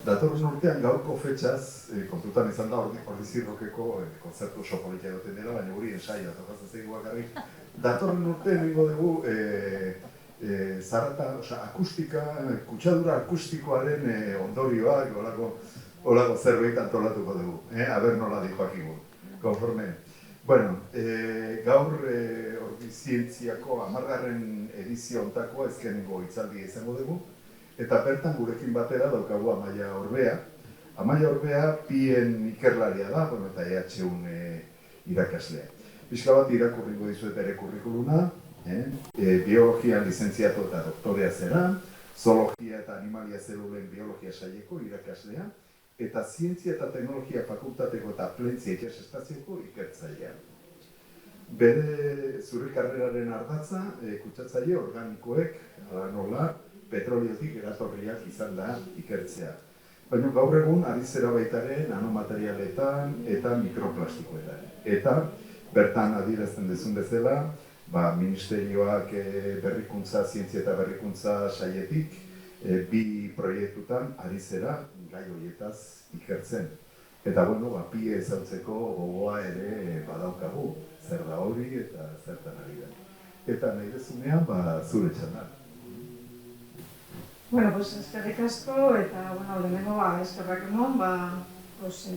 Datorren urtean gaurko fetxaz, kontutan izan da Ordizirrokeko kontzertu oso politia duten dela, baina guri ensaioa, tokatzen zaigu bakarrik. Datorren urtean egingo dugu zarata, akustika, kutsadura akustikoaren ondorioak, olako zerbait antolatuko dugu. Aber nola di Joakimu, konforme. Bueno, gaur Ordizientziako 10. edizio hontakoa ezkenengo hitzaldia izango dugu. Eta bertan gurekin batera daukagu Amaia Orbea. Amaia Orbea pien ikerlaria da, eta EHUn irakaslea. Pixka bat irakurriko dizuet bere kurrikuluna, biologia lizentziatu eta doktorea zera, zoologia eta animalia zelulen biologia saileko irakaslea, eta zientzia eta teknologia fakultateko eta plentzia itxasestazioko ikertzailea. Bere zure karreraren ardatza, kutsatzaile organikoek, nola, petroliotik eratorriak izan da ikertzea. Baina gaur egun ari zera baitare nanomaterialetan eta mikroplastikoetan. Eta bertan adierazten dezun bezala, ministerioak berrikuntza, zientzia eta berrikuntza saietik bi proiektutan ari zera gai horietaz ikertzen. Eta pie ezautzeko gogoa ere badaukagu, zer da hori eta zertan ari da. Eta nahi dezunean, zure txanda. Eskerrik asko eta, lehenengo eskerrak emon,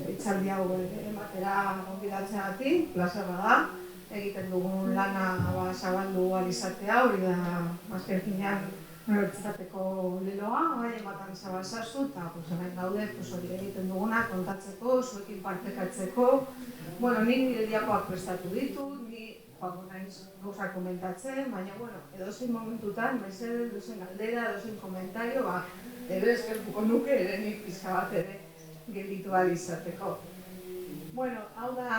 hitzaldi hau ematera gonbidatzeagatik, plazer bada, egiten dugun lana zabaldu alizatea, hori da, azken finean, unibertsitateko leloa, ematan zabalzazu, eta hemen daude hori egiten duguna, kontatzeko, zuekin partekatzeko. Nik nire diakoak prestatu ditut, gauzak komentatzen, baina, edozein momentutan, edozein galdera, edozein komentario, ere eskertuko nuke, ere nik pizka bat ere gelditu izateko. Hau da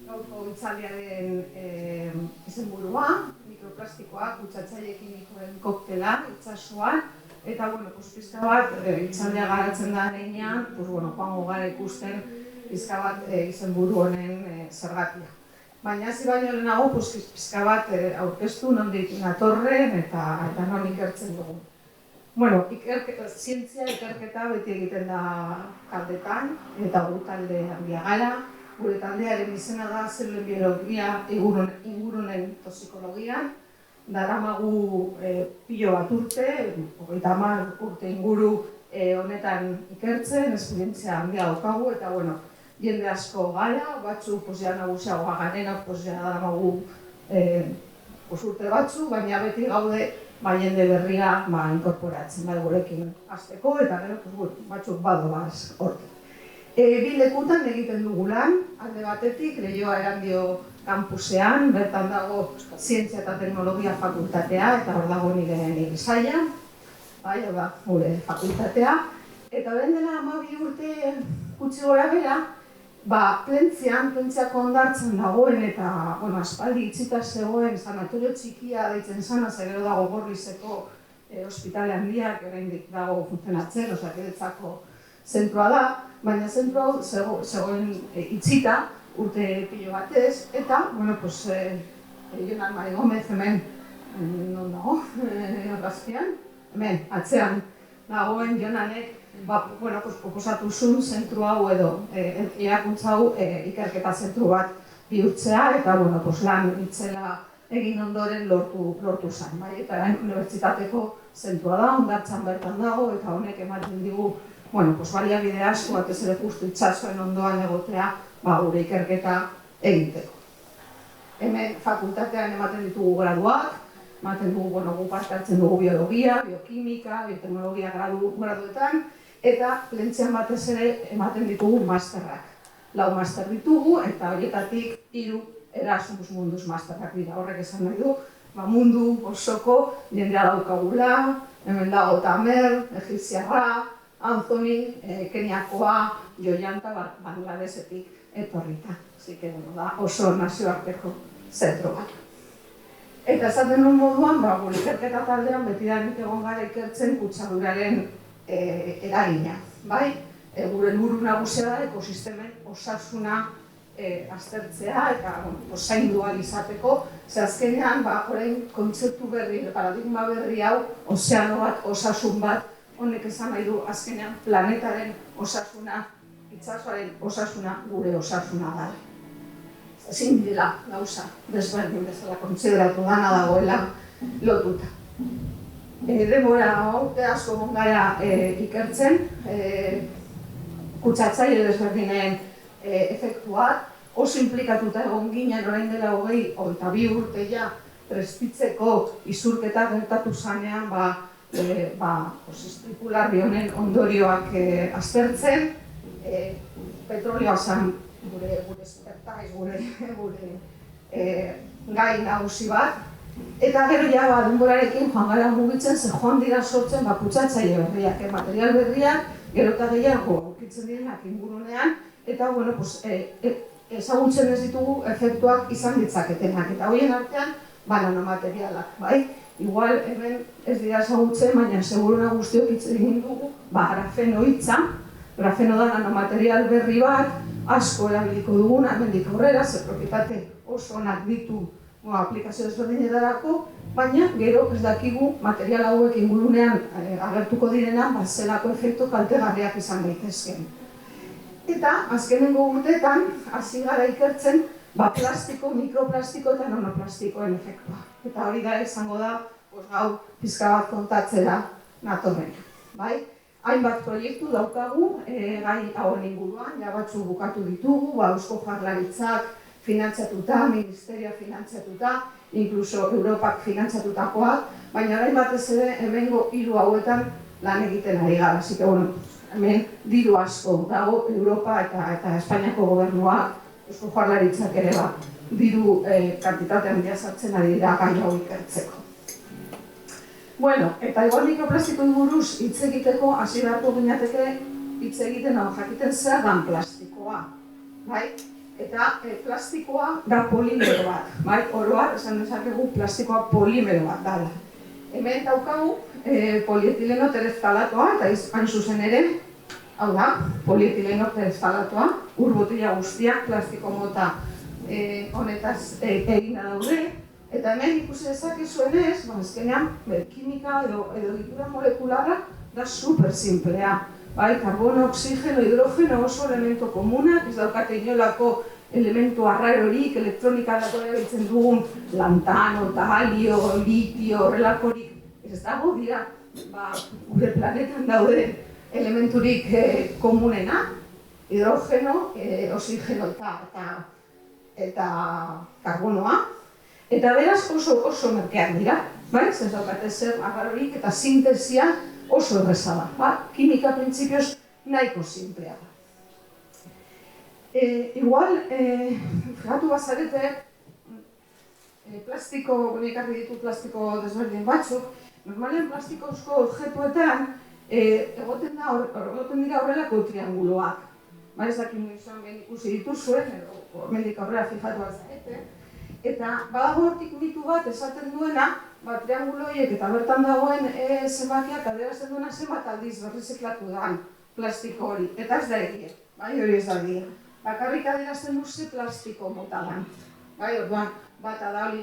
gaurko hitzaldiaren izenburua, mikroplastikoa, kutsatzaile kimikoen koktela, itsasoan, eta, pizka bat hitzaldia garatzen da heinean, joango gara ikusten pizka bat izenburu honen zergatia. Baina hasi baino lehenago pizka bat aurkeztu nondik natorren eta non ikertzen dugu. Zientzia ikerketa beti egiten da taldetan, eta gu talde handia gara. Gure taldearen izena da zelulen biologia ingurunen toxikologian. Daramagu pilo bat urte, 30 urte inguru honetan ikertzen, esperientzia handia daukagu, eta jende asko gara, batzuk nagusiagoa garenak daramagu urte batzu, baina beti gaude jende berria inkorporatzen gurekin hasteko, eta gero batzuk badoaz hortik. Bi lekutan egiten dugu lan, alde batetik, Leioa Erandio kampusean, bertan dago Zientzia eta Teknologia fakultatea, eta hor dago nire saila, gure fakultatea, eta orain dela 12 urte gutxi gora bera, Plentziako hondartzan dagoen eta aspaldi itxita zegoen sanatorio txikia deitzen zana, gero dago Gorrizeko ospitale handiak, oraindik dago funtzionatzen, Osakidetzako zentroa da, baina zentro hau zegoen itxita urte pilo batez, eta, Jonan Mari Gomez hemen, non dago, argazkian, hemen, atzean dagoen Jonanek, proposatu zuen zentru hau edo erakuntza hau ikerketa zentru bat bihurtzea, eta lan itzela egin ondoren lortu zen. Eta unibertsitateko zentrua da, hondartzan bertan dago, eta honek ematen digu baliabide asko, batez ere justu itsasoen ondoan egotea gure ikerketa egiteko. Hemen fakultatean ematen ditugu graduak, ematen dugu, gu parte hartzen dugu biologia, biokimika, bioteknologia graduetan, eta Plentzian batez ere ematen ditugu masterrak. 4 master ditugu, eta horietatik 3 Erasmus Mundus masterrak dira. Horrek esan nahi du, mundu osoko jendea daukagula, hemen dago Tamer, Egipziarra, Anthony, Keniakoa, Joyanta, Bangladesetik etorrita. Da oso nazioarteko zentro bat. Eta esaten nuen moduan, gure ikerketa taldean betidanik egon gara ikertzen kutsaduraren eragina. Gure helburu nagusia da ekosistemen osasuna aztertzea eta zaindu ahal izateko. Azkenean, orain kontzeptu berri, paradigma berri hau, ozeano bat, osasun bat honek esan nahi du azkenean planetaren osasuna, itsasoaren osasuna, gure osasuna da. Ezin direla gauza desberdin bezala kontsideratu dana dagoela lotuta. Denbora urte asko egon gara ikertzen, kutsatzaile desberdinen efektuak, oso implikatuta egon ginen orain dela 22 urte ja prestitzeko isurketa gertatu zanean istripularri honen ondorioak aztertzen, petrolioa zen gure zertaiz, gure gai nagusi bat, eta gero ja denborarekin joan gara mugitzen, ze joan dira sortzen kutsatzaile berriak, material berriak, gero eta gehiago aurkitzen direnak ingurunean, eta ezagutzen ez ditugu efektuak izan ditzaketenak, eta horien artean nanomaterialak, bai? Igual hemen ez dira ezagutzen, baina seguruna guztiok hitz egin dugu grafeno hitza. Grafeno da nanomaterial berri bat, asko erabiliko duguna, hemendik aurrera, ze propietate oso onak ditu aplikazio desberdinetarako, baina gero ez dakigu material hauek ingurunean agertuko direnan zelako efektu kaltegarriak izan daitezkeen. Eta azkenengo urteetan hasi gara ikertzen plastiko, mikroplastiko eta nanoplastikoen efektua. Eta hori da izango da gaur pixka bat kontatzera natorren. Hainbat proiektu daukagu gai hauen inguruan, ja batzuk bukatu ditugu, Eusko Jaurlaritzak finantzatuta, Ministerioa finantzatuta, inkluso Europak finantzatutakoak, baina orain batez ere hemengo 3 hauetan lan egiten ari gara. Así que, hemen diru asko dago Europa eta Espainiako gobernuak, Eusko Jaurlaritzak ere diru kantitate handia sartzen ari dira gai hau ikertzeko. Eta igual mikroplastikoei buruz hitz egiteko hasi beharko ginateke hitz egiten jakiten zer dan plastikoa. Eta plastikoa da polimero bat. Oro har, esan dezakegu plastikoa polimero bat dela. Hemen daukagu polietileno tereftalatoa, eta hain zuzen ere, hau da, polietileno tereftalatoa, ur-botila guztiak plastiko mota honetaz egina daude, eta hemen ikusi dezakezuenez, azkenean, kimika edo egitura molekularra da super simplea. Karbono, oxigeno, hidrogeno oso elemento komunak, ez daukate inolako elementu arrarorik, elektronikarako erabiltzen dugun lantano, talio, litio, horrelakorik. Ez dago dira, gure planetan daude elementurik komunena, hidrogeno, oxigeno eta karbonoa. Eta beraz oso merkeak dira, ez daukate zer arrarorik eta sintesia oso erreza da. Kimika printzipioz nahiko simplea da. Igual, fijatu bazarete, plastiko, ekarri ditu plastiko desberdin batzuk, normalean plastikozko objektuetan egoten dira horrelako trianguloak. Ez dakit izan ben ikusi dituzuen, edo mendik aurrera fijatu bazarete. Eta badago hortik mitu bat esaten duena, triangulo horiek eta bertan dagoen zenbakiak adierazten duena zenbat aldiz berriziklatu da plastiko hori. Eta ez da egia, hori ez da egia. Bakarrik adierazten du ze plastiko mota da. Orduan, bata da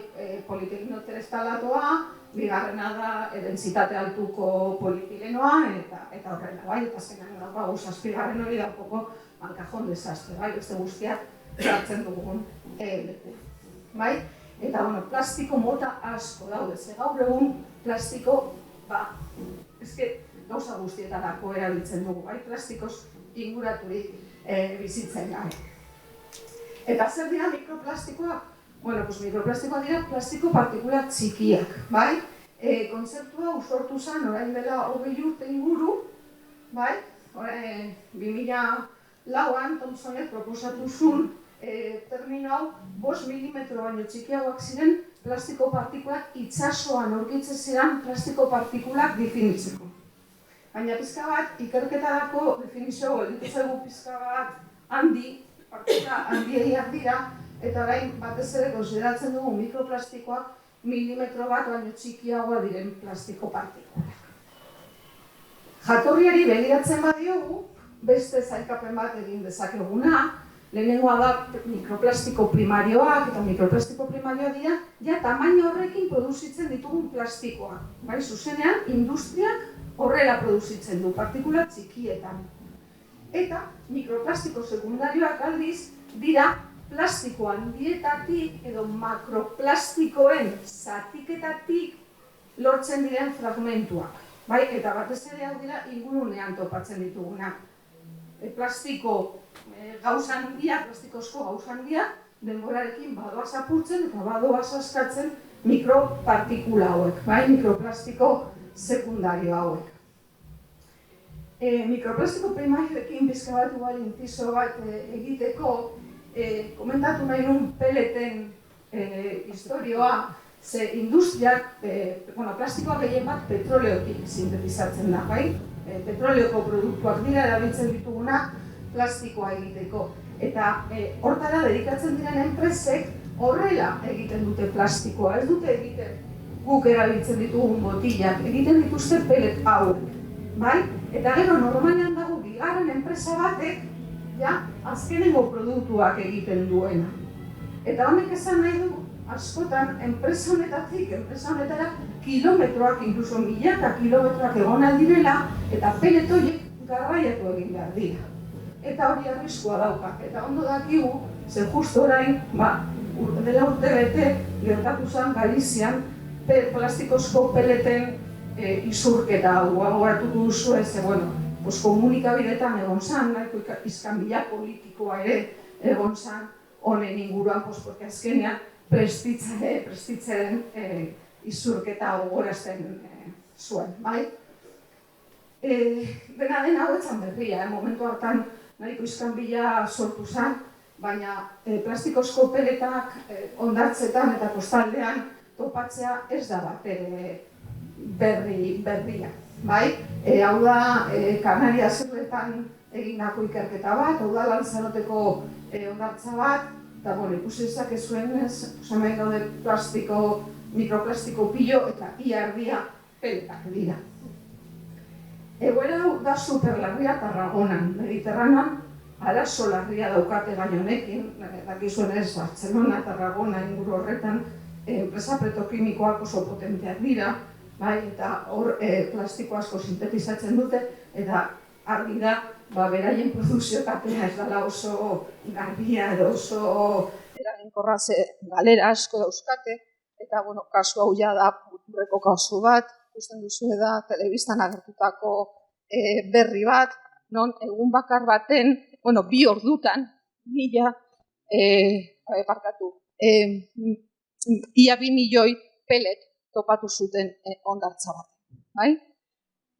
polietileno tereftalatoa, bigarrena da dentsitate altuko polietilenoa, eta horrela, eta azkenean daukagu zazpigarren hori daukoko kajon desastre, beste guztiak hartzen dugun leku. Eta, plastiko mota asko daude, ze gaur egun plastiko, gauza guztietarako erabiltzen dugu, plastikoz inguraturik bizitzen gara. Eta zer dira mikroplastikoak? Mikroplastikoak dira plastiko partikula txikiak, kontzeptua usortu zen orain dela 20 urte inguru, 2004an Thomsonek proposatu zuen termino hau 5 milimetro baino txikiagoak ziren plastiko partikulak itsasoan aurkitzen ziren plastiko partikulak definitzeko. Baina pizka bat, ikerketarako definizio gelditu zaigu pizka bat partikula handiegiak dira, eta orain batez ere konsideratzen dugu mikroplastikoak milimetro bat baino txikiagoa diren plastiko partikulak. Jatorriari begiratzen badiogu, beste zailkapen bat egin dezakeguna, lehenengoa da mikroplastiko primarioak, eta mikroplastiko primarioa dira, ja tamaino horrekin produzitzen ditugun plastikoa. Zuzenean, industriak horrela produzitzen du, partikula txikietan. Eta mikroplastiko sekundarioak aldiz dira plastiko handietatik edo makroplastikoen zatiketatik lortzen diren fragmentuak. Bai, eta batez ere hau dira ingurunean topatzen ditugunak. Plastiko gauza handia, plastikozko gauza handia, denborarekin badoaz apurtzen eta badoaz askatzen mikropartikula hauek, bai, mikroplastiko sekundario hauek. Mikroplastiko primarioekin bizka bat igual intizo bat egiteko, komentatu nahi nun peleten historioa, ze industriak, plastikoa gehien bat petroleotik sintetizatzen da, bai? Petroleoko produktuak dira erabiltzen ditugunak plastikoa egiteko. Eta hortara dedikatzen diren enpresek horrela egiten dute plastikoa, ez dute egiten guk erabiltzen ditugun botillak, egiten dituzte pelet hauek, bai? Eta gero normalean dago bigarren enpresa batek, azkenengo produktuak egiten duena. Eta honek esan nahi du, askotan, enpresa honetara kilometroak, inkluso milaka kilometroak egon aldirela, eta pelet horiek garraiatu egin behar dira. Eta hori arriskua dauka. Eta ondo dakigu, zen justu orain, dela urte bete, gertatu zen Galizian, plastikozko peleten izurketa hau, gogoratuko duzu ez, komunikabideetan egon zen, nahiko iskanbila politikoa ere egon zen, honen inguruan, porque azkenean prestitzaren izurketa gogorazten zuen, bai? Dena hau etzan berria, momentu hartan nahiko iskanbila sortu zen, baina plastikozko peletak hondartzetan eta kostaldean topatzea ez da bat berria, bai? Hau da Kanarias Erletan egindako ikerketa bat, hau da Lanzaroteko hondartza bat, eta ikusi dezakezuen ez, hemen gaude mikroplastiko pilo eta ia erdia peletak dira. Egoera da superlarria Tarragonan, Mediterranean arazo larria daukate gai honekin, dakizuen ez, Barcelona, Tarragona inguru horretan, enpresa petrokimikoak oso potenteak dira, eta hor plastiko asko sintetizatzen dute, eta argi da, beraien produkzio kapena ez dela oso garbia edo oso eraginkorra, ze galera asko dauzkate, eta kasu hau da muturreko kasu bat, ikusten duzu da telebistan agertutako berri bat, non egun bakar baten, bi ordutan, ia 2 milioi pelet topatu zuten hondartza bat, bai?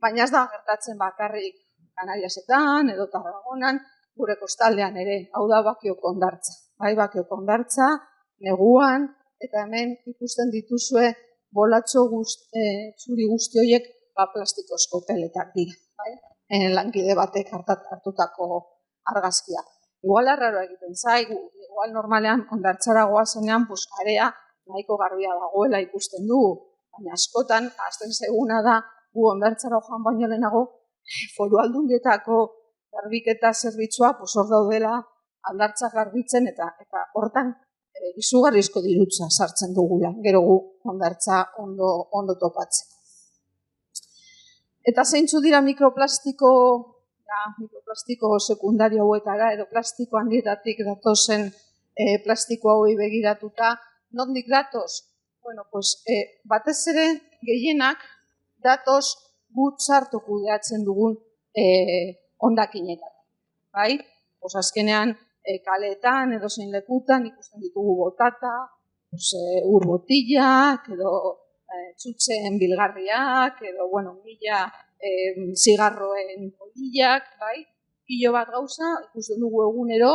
Baina ez da gertatzen bakarrik Kanariasetan edo Tarragonan, gure kostaldean ere, hau da Bakioko hondartza. Bai, Bakioko hondartza, neguan, eta hemen ikusten dituzue bolatxo zuri guzti horiek plastikozko peletak dira. Lankide batek hartutako argazkia. Igual arraroa egiten zaigu, igual normalean hondartzara goazenean, area nahiko garbia dagoela ikusten dugu, baina askotan, ahazten zaiguna da, gu hondartzara joan baino lehenago, foru aldundietako garbiketa zerbitzua hor daudela hondartza garbitzen eta hortan izugarrizko dirutza sartzen dugula, gero gu hondartza ondo topatzeko. Eta zeintzu dira mikroplastiko sekundario hauetara edo plastiko handietatik datozen plastiko hauei begiratuta, nondik datoz? Batez ere gehienak datoz gut sartu kudeatzen dugun hondakinetan. Azkenean kaleetan edo zein lekutan ikusten ditugu botata, ur botillak edo txutzen bilgarriak edo mila zigarroen polillak, pilo bat gauza ikusten dugu egunero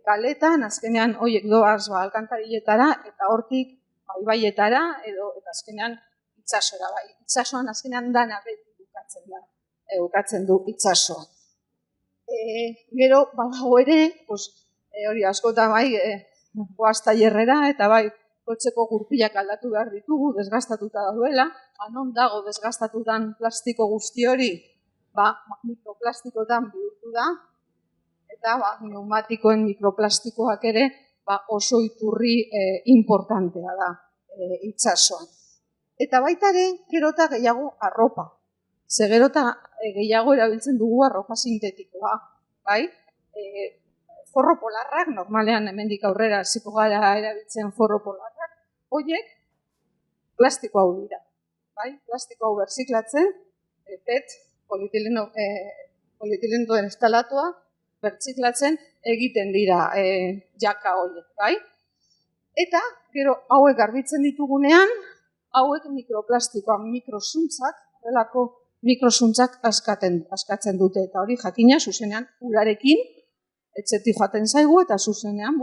kaleetan, azkenean horiek doaz alkantariletara eta hortik ibaietara edo azkenean itsasora, itsasoan azkenean dana beti bukatzen du itsasoa. Gero, badago ere, hori askota goaz tailerrera eta kotxeko gurpilak aldatu behar ditugu, desgastatuta dauela, non dago desgastatutan plastiko guzti hori, mikroplastikotan bihurtu da, eta pneumatikoen mikroplastikoak ere oso iturri importantea da itsasoan. Eta baita ere, gero eta gehiago arropa. Ze gero eta gehiago erabiltzen dugu arropa sintetikoa, bai? Forro polarrak, normalean hemendik aurrera hasiko gara erabiltzen forro polarrak, horiek plastiko hau dira, bai? Plastiko hau berziklatzen, PET, polietileno instalatua, berziklatzen egiten dira jaka horiek, bai? Eta, gero, hauek garbitzen ditugunean, hauek mikroplastikoa, mikrozuntzak, horrelako mikrozuntzak askatzen dute, eta hori jakina zuzenean urarekin, etxetik joaten zaigu, eta zuzenean,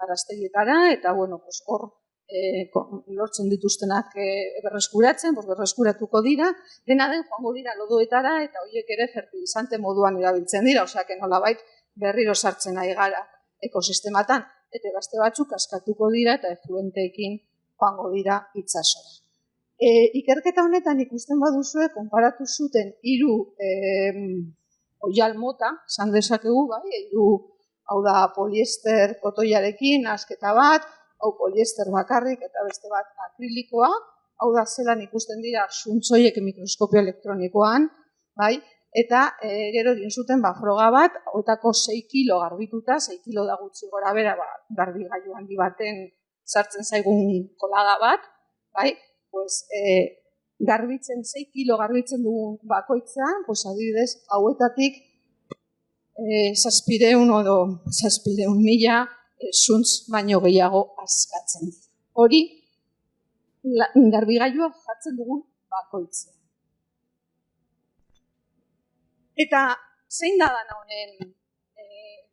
araztegietara, eta hor lortzen dituztenak berreskuratzen, berreskuratuko dira, dena den joango dira lodoetara, eta horiek ere fertilizante moduan erabiltzen dira, osea, nolabait berriro sartzen ari gara ekosistematan, eta gazte batzuk askatuko dira, eta efluenteekin joango dira itsasora. Ikerketa honetan ikusten baduzue, konparatu zuten 3 oial mota, esan dezakegu, bai, hau da poliester kotoiarekin, asketa bat, hau poliester bakarrik eta beste bat akrilikoa, hau da zelan ikusten dira zuntzoiek mikroskopio elektronikoan, bai, eta gero egin zuten froga bat, hauetako 6 kilo garbituta, 6 kilo da gutxi gora bera, garbigailu handi baten sartzen zaigun kolada bat, bai, garbitzen 6 kilo garbitzen dugun bakoitzean, adibidez, hauetatik 700.000 zuntz baino gehiago askatzen. Hori, garbigailua jartzen dugun bakoitzean. Eta zein da dana honen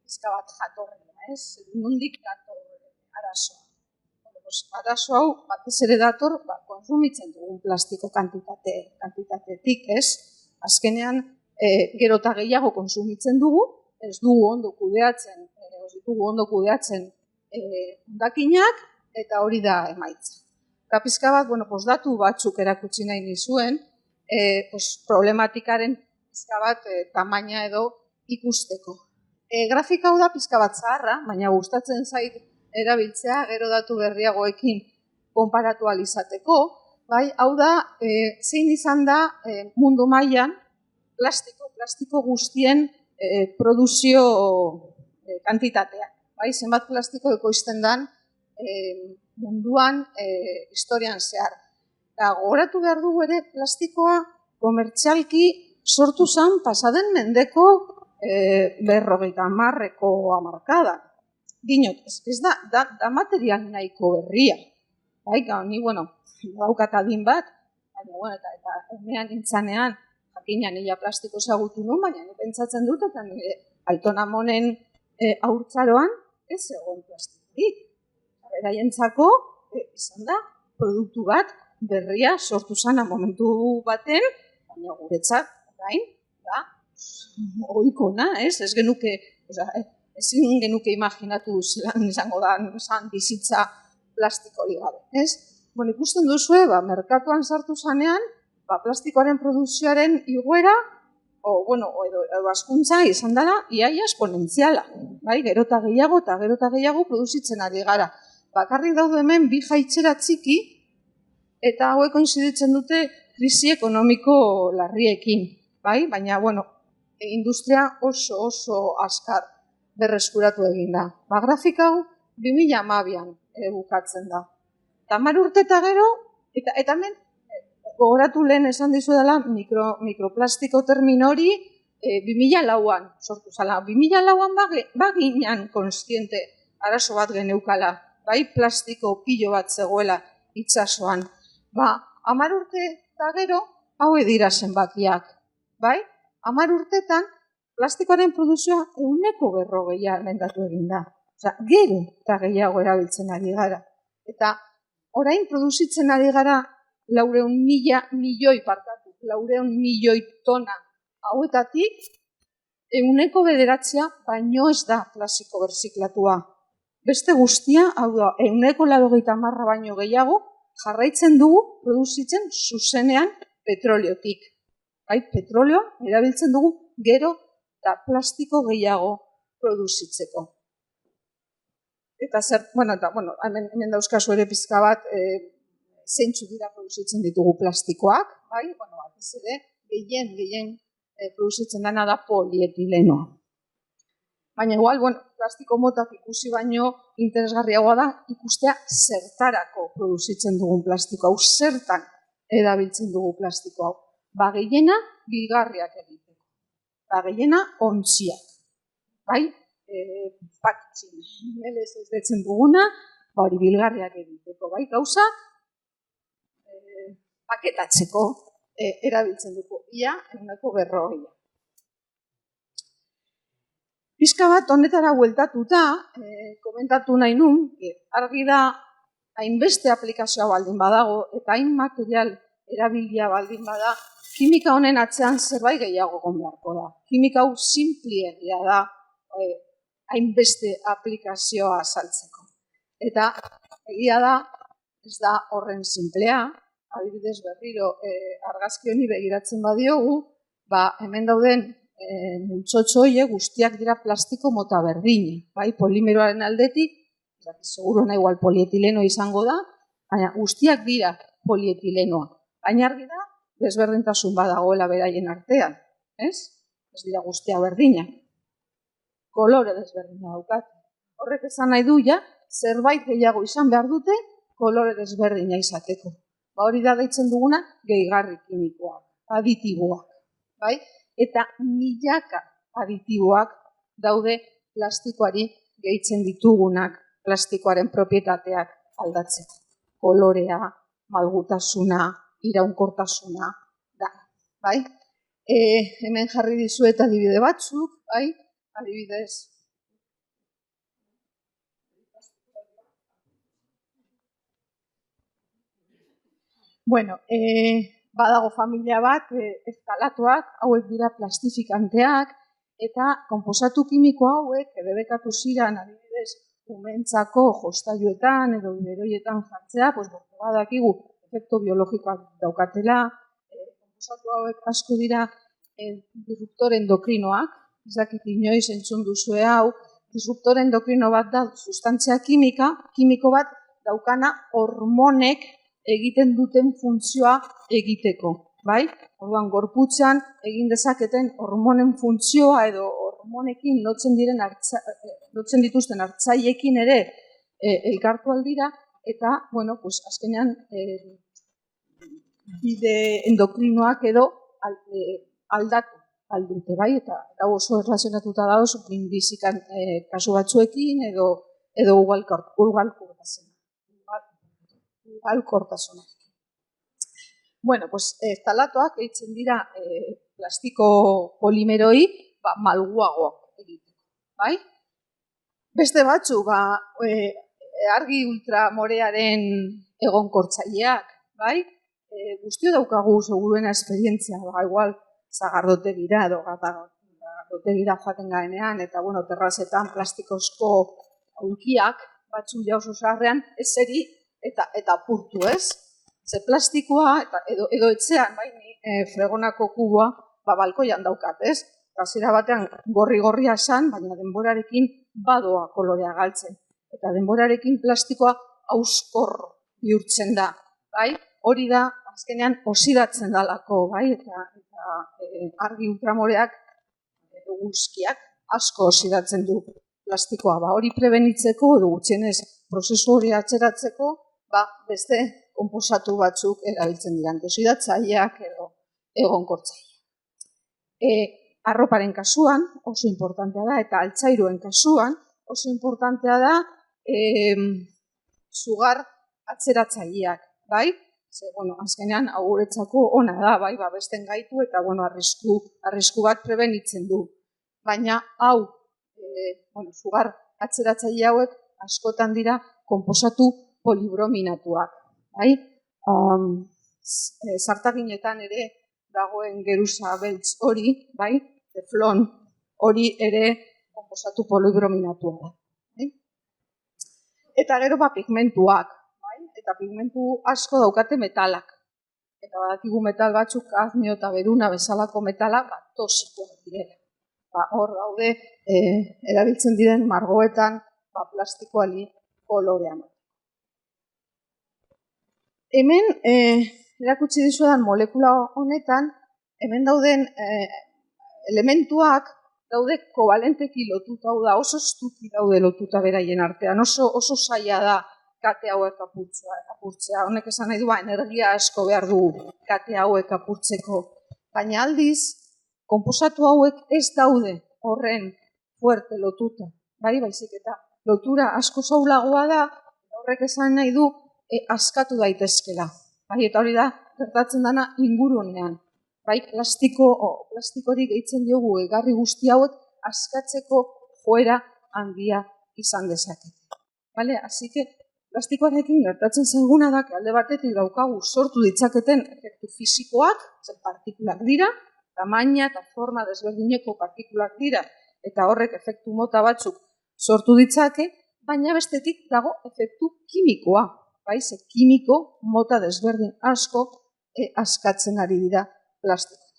pizka bat jatorria, ez? Nondik dator arazoa? Arazo hau batez ere dator konsumitzen dugun plastiko kantitatetik, ez? Azkenean, gero eta gehiago konsumitzen dugu, ez dugu ondo kudeatzen hondakinak, eta hori da emaitza. Eta pizka bat, datu batzuk erakutsi nahi nizuen, problematikaren pizka bat tamaina edo ikusteko. Grafika hau da pizka bat zaharra, baina gustatzen zait erabiltzea, gero datu berriagoekin konparatu ahal izateko, bai, hau da, zein izan da mundu mailan plastiko guztien produzio kantitatea. Bai, zenbat plastiko ekoizten den munduan historian zehar. Eta gogoratu behar dugu ere, plastikoa komertzialki sortu zen pasaden mendeko 50ko hamarkadan. Dinot, ez da material nahiko berria. Bai, ni, daukat adin bat, baina, eta emean nintzanean, jakinan illa plastiko ezagutu nuen, baina ni pentsatzen dut, eta nire aitonamonen haurtzaroan, ez egon plastikorik. Beraientzako, izan da, produktu bat berria sortu zana momentu baten, baina guretzat, orain, da, ohikona, ez genuke, ezin genuke imaginatu zelan izango da bizitza plastikori gabe, ez? Ikusten duzue, merkatuan sartu zanean, plastikoaren produkzioaren igoera, edo askuntza izan dela, iaia esponentziala. Gero eta gehiago produzitzen ari gara. Bakarrik daude hemen 2 jaitzera txiki, eta hauek koinziditzen dute krisi ekonomiko larriekin. Baina, industria oso askar berreskuratu egin da. Grafika hau 2012an bukatzen da. Eta 10 urte eta gero, eta hemen gogoratu lehen esan dizu dela mikroplastiko termino hori 2004an sortu zala. 2004an baginan konstiente arazo bat geneukala, plastiko pilo bat zegoela itsasoan. 10 urte eta gero, hau dira zenbakiak. 10 urtetan, plastikoaren produzioa 140 mendatu egin da. Gero eta gehiago erabiltzen ari gara. Eta orain produzitzen ari gara 400.000 milioi tona hauetatik 9% baino ez da plastiko berziklatua. Beste guztia, hau da, 180 baino gehiago jarraitzen dugu produzitzen zuzenean petroliotik. Petrolioa erabiltzen dugu gero eta plastiko gehiago produzitzeko. Eta hemen dauzkazu ere pizka bat zeintzu dira produzitzen ditugu plastikoak, batez ere gehien produzitzen dena da polietilenoa. Baina igual, plastiko motak ikusi baino interesgarriagoa da ikustea zertarako produzitzen dugun plastiko hau, zertan erabiltzen dugu plastiko hau. Gehiena bilgarriak egiteko, gehiena ontziak, bai? Pakitzin, melez ez detzen duguna, hori bilgarriak egiteko, bai? Gauza, paketatzeko erabiltzen dugu, ia, eguneko 40. Pixka bat honetara bueltatuta, komentatu nahi nun, argi da, hainbeste aplikazioa baldin badago, eta hain material erabilia baldin bada, kimika honen atzean zerbait gehiago egon beharko da. Kimika hau simpliegia da, hainbeste aplikazioa azaltzeko. Eta egia da, ez da horren simplea, adibidez berriro argazki honi begiratzen badiogu, hemen dauden multzotxo horiek guztiak dira plastiko mota berdine, bai, polimeroaren aldetik, seguro nahi igual polietileno izango da, baina guztiak dira polietilenoa. Baina argi da, desberdintasun badagoela beraien artean, ez? Ez dira guztia berdina. Kolore desberdina daukat. Horrek esan nahi du, zerbait gehiago izan behar dute, kolore desberdina izateko. Hori da deitzen duguna, gehigarri kimikoak, aditiboak, bai? Eta milaka aditiboak daude plastikoari gehitzen ditugunak, plastikoaren propietateak aldatzeko. Kolorea, malgutasuna, iraunkortasuna, da, bai? Hemen jarri dizuet adibide batzuk, bai? Adibidez. Badago familia bat, estalatuak, hauek dira plastifikanteak, eta konposatu kimiko hauek, debekatu ziren, adibidez, umentzako jostailuetan edo beroietan jartzea, badakigu efekto biologikoak daukatela, konposatu hauek asko dira disruptor endokrinoak, ez dakit inoiz entzun duzue hau, disruptor endokrino bat da sustantzia kimiko bat daukana hormonek egiten duten funtzioa egiteko, bai? Orduan, gorputzean egin dezaketen hormonen funtzioa edo hormonekin lotzen dituzten hartzaileekin ere elkartu aldira, eta, azkenean bide endokrinoak edo aldatu aldute, bai? Eta oso erlazionatuta da oso minbizikan kasu batzuekin edo ugalkortasuna. Estalatuak eitzen dira plastiko polimeroi malguagoak egiteko, bai? Beste batzu, argi ultramorearen egonkortzaileak, bai? Guztio daukagu seguruena esperientzia, igual zagardotegira edo zagardotegira joaten garenean, eta terrazetan plastikozko aulkiak batzu jauzo zaharrean, ezeri eta apurtu, ez? Ze plastikoa, edo etxean, fregonako kuboa, balkoian daukat, ez? Hasiera batean gorri-gorria esan, baina denborarekin badoa kolorea galtzen. Eta denborarekin plastikoa auskor bihurtzen da, bai? Hori da, azkenean oxidatzen dalako, bai? Eta argi ultramoreak, guzkiak, asko oxidatzen du plastikoa. Hori prebenitzeko, edo gutxienez prozesu hori atzeratzeko, beste konposatu batzuk erabiltzen dira, oxidatzaileak edo egonkortzaileak. Arroparen kasuan oso importantea da, eta altzairuen kasuan oso importantea da sugar atzeratzaileak, bai? Azkenean hau guretzako ona da, bai, babesten gaitu eta arrisku bat prebenitzen du. Baina hau, sugar atzeratzaile hauek askotan dira konposatu polibrominatuak, bai? Zartaginetan ere dagoen geruza beltz hori, bai? Teflon hori ere konposatu polibrominatua da. Eta gero pigmentuak, eta pigmentu asko daukate metalak. Eta badakigu metal batzuk, kadmio eta beruna bezalako metalak, tosikoak direla. Hor daude, erabiltzen diren margoetan, plastikoali kolorea. Hemen, erakutsi dizuedan molekula honetan, hemen dauden elementuak daude kobalenteki lotuta, hau da, oso estuki daude lotuta beraien artean, oso zaila da kate hauek apurtzea. Honek esan nahi du, energia asko behar du kate hauek apurtzeko. Baina aldiz, konposatu hauek ez daude horren fuerte lotuta. Baizik eta lotura asko zaulagoa da, horrek esan nahi du askatu daitezkela. Eta hori da, gertatzen dana ingurunean. Plastikori gehitzen diogu egarri guzti hauek askatzeko joera handia izan dezakete. Así que, plastikoarekin gertatzen zaiguna da, alde batetik daukagu sortu ditzaketen efektu fisikoak, partikulak dira, tamaina eta forma desberdineko partikulak dira, eta horrek efektu mota batzuk sortu ditzake, baina bestetik dago efektu kimikoa. Kimiko mota desberdin asko askatzen ari dira plastikoa.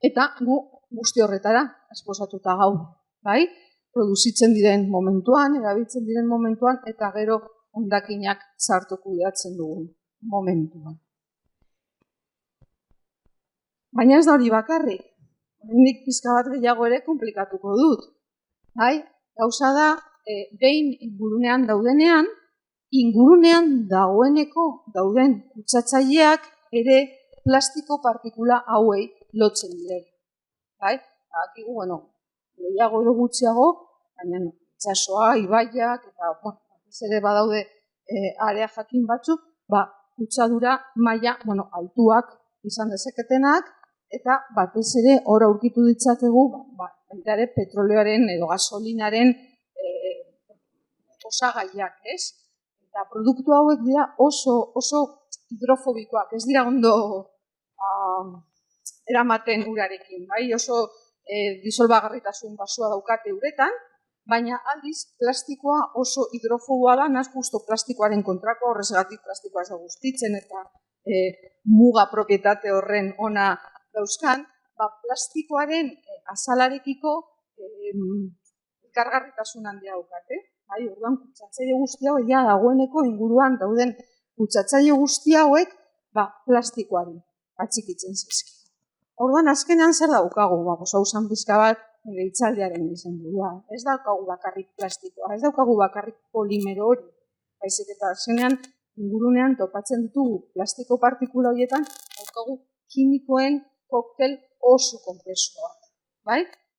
Eta gu guzti horretara esposatuta gaude. Produzitzen diren momentuan, erabiltzen diren momentuan, eta gero hondakinak sartu kudeatzen dugun momentuan. Baina ez da hori bakarrik. Nik pizka bat gehiago ere komplikatuko dut. Gauza da, behin ingurunean daudenean, ingurunean dagoeneko dauden kutsatzaileak ere plastiko partikula hauei lotzen direla. Akigu, gehiago edo gutxiago, baina itsasoa, ibaiak, eta ere badaude area jakin batzuk, kutsadura maila altuak izan dezaketenak, eta batez ere hor aurkitu ditzakegu, baita ere petroleoaren edo gasolinaren osagaiak, ez? Eta produktu hauek dira oso hidrofobikoak, ez dira ondo eramaten urarekin, oso disolbagarritasun basua daukate uretan, baina aldiz plastikoa oso hidrofoboa da, naz justo plastikoaren kontrako, horrezgatik plastikoa ez da guztitzen eta muga propietate horren ona dauzkan, plastikoaren azalarekiko ikargarritasun handia daukate. Orduan, kutsatzaile guzti hau dagoeneko inguruan dauden kutsatzaile guzti hauek plastikoari atxikitzen zizki. Orduan, azkenean zer daukagu? Hau zan pizka bat nire hitzaldiaren izenburua. Ez daukagu bakarrik plastikoa, ez daukagu bakarrik polimero hori. Baizik eta azkenean ingurunean topatzen ditugu plastiko partikula horietan daukagu kimikoen koktel oso konplexuak.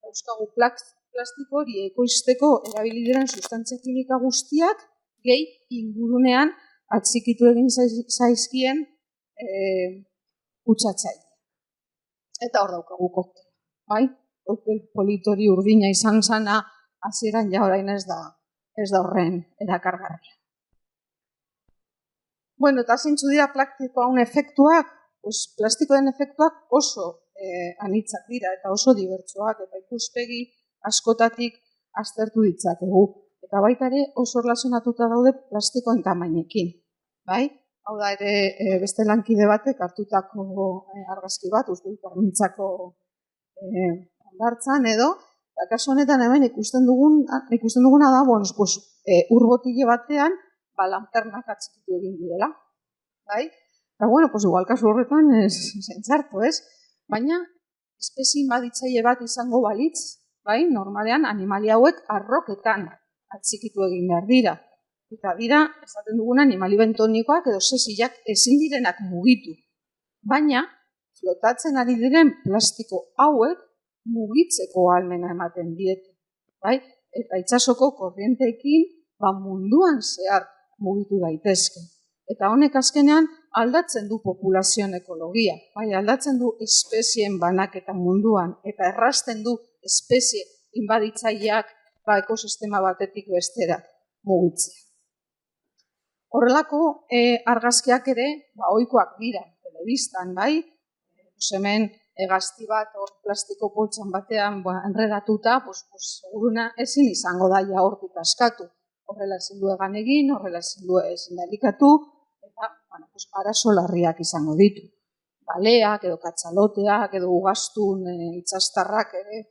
Dauzkagu plastiko hori ekoizteko erabili diren sustantzia kimika guztiak gehi ingurunean atxikitu egin zaizkien kutsatzaile. Eta hor daukagu koktel. Koktel politori urdina izan zana hasieran ja orain ez da horren erakargarria. Eta zeintzu dira plastikoen efektuak? Plastikoen efektuak oso anitzak dira eta oso dibertsoak eta ikuspegi askotatik aztertu ditzakegu. Eta baita ere oso erlazionatuta daude plastikoen tamainekin. Hau da ere beste lankide batek hartutako argazki bat, uste dut armintzako ondartzan edo, eta kasu honetan hemen ikusten duguna da, urbotile batean lanternak atxikitu egin direla. Eta igual kasu horretan zentzartu, ez? Baina espezie baditzaile bat izango balitz, normalean animali hauek arroketan atxikitu egin behar dira. Eta dira, esaten dugun animali bentonikoak edo sesiak ezin direnak mugitu. Baina, flotatzen ari diren plastiko hauek mugitzeko ahalmena ematen diete. Eta itsasoko korrienteekin munduan zehar mugitu daitezke. Eta honek azkenean aldatzen du populazioen ekologia. Aldatzen du espezien banaketa munduan eta errazten du espezie inbaditzaileak ekosistema batetik bestera mugitzea. Horrelako argazkiak ere ohikoak dira telebistan, hemen hegazti bat plastiko poltsan batean enredatuta, seguruna ezin izango da hortik askatu. Horrela ezin du egan egin, horrela ezin delikatu, eta arazo larriak izango ditu. Baleak edo katxaloteak edo ugaztun itsastarrak ere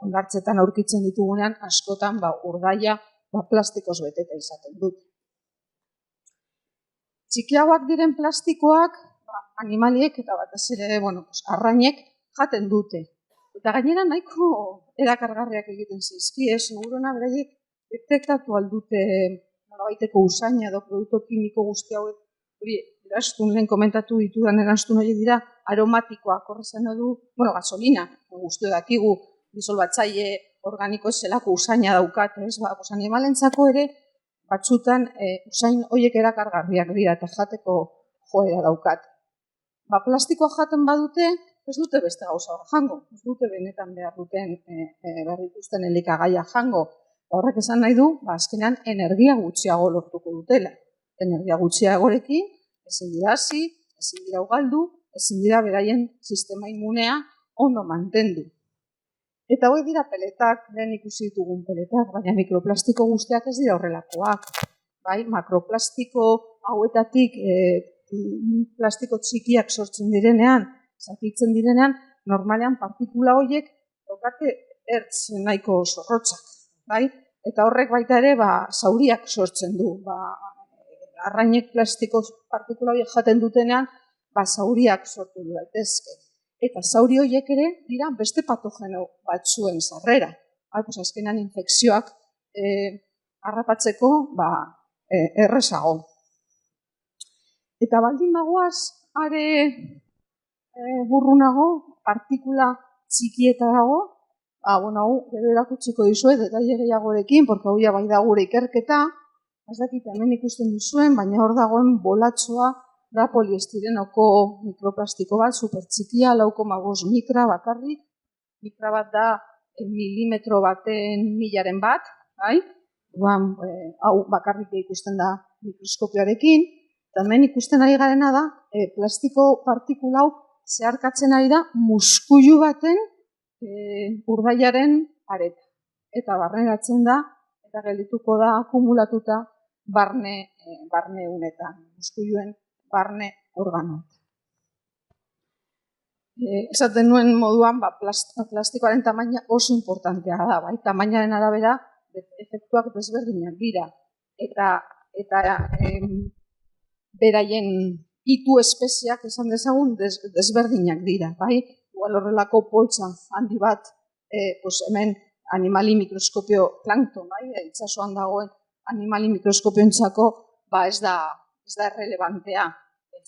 hondartzetan aurkitzen ditugunean askotan urdaila plastikoz beteta izaten dut. Txikiagoak diren plastikoak animaliek eta batez ere, arrainek jaten dute. Eta gainera nahiko erakargarriak egiten zaizkie, seguruena beraiek detektatu aldute nolabaiteko usaina edo produktu kimiko guzti hauek, hori erantzun lehen komentatu ditudan erantzun horiek dira aromatikoak, horrezan edu, gasolina, guzti dakigu, disolbatzaile organiko zelako usaina daukat, animalentzako ere, batzutan usain horiek erakargarriak dira eta jateko joera daukat. Plastikoa jaten badute, ez dute beste gauza jango, ez dute benetan behar dituzten elikagaia jango. Horrek esan nahi du, azkenean energia gutxiago lortuko dutela. Energia gutxiagorekin, ezin dira hasi, ezin dira ugaldu, ezin dira beraien sistema immunea ondo mantendu. Eta hori dira peletak, lehen ikusi ditugun peletak, baina mikroplastiko guztiak ez dira horrelakoak. Makroplastiko hauetatik plastiko txikiak sortzen direnean, zatitzen direnean, normalean partikula horiek daukate ertz nahiko zorrotzak. Eta horrek baita ere zauriak sortzen du. Arrainek plastiko partikula horiek jaten dutenean, zauriak sortu du daitezke. Eta zauri horiek ere dira beste patogeno batzuen sarrera. Azkenan infekzioak harrapatzeko errezago. Eta baldin bagoaz, are burrunago, partikula txikietarago, gero erakutsiko dizuet, detaile gehiagorekin, porque hau bai da gure ikerketa, ez dakit hemen ikusten duzuen, baina hor dagoen bolatxoa da poliestirenoko mikroplastiko bat, supertxikia, 4,5 mikra bakarrik, mikra bat da milimetro baten milaren bat, hau bakarrik ikusten da mikroskopioarekin, eta hemen ikusten ari garena da, plastiko partikula hau zeharkatzen ari da muskuilu baten urdailaren areta. Eta barneratzen da, eta geldituko da akumulatuta barne unetan, muskuiluen barne organoetan. Esaten nuen moduan, plastikoaren tamaina oso importantea da, tamainaren arabera efektuak desberdinak dira. Eta beraien itu espeziak esan dezagun desberdinak dira. Igual horrelako poltsa handi bat, hemen animali mikroskopio plankton, itsasoan dagoen animali mikroskopiontzako ez da relevantea.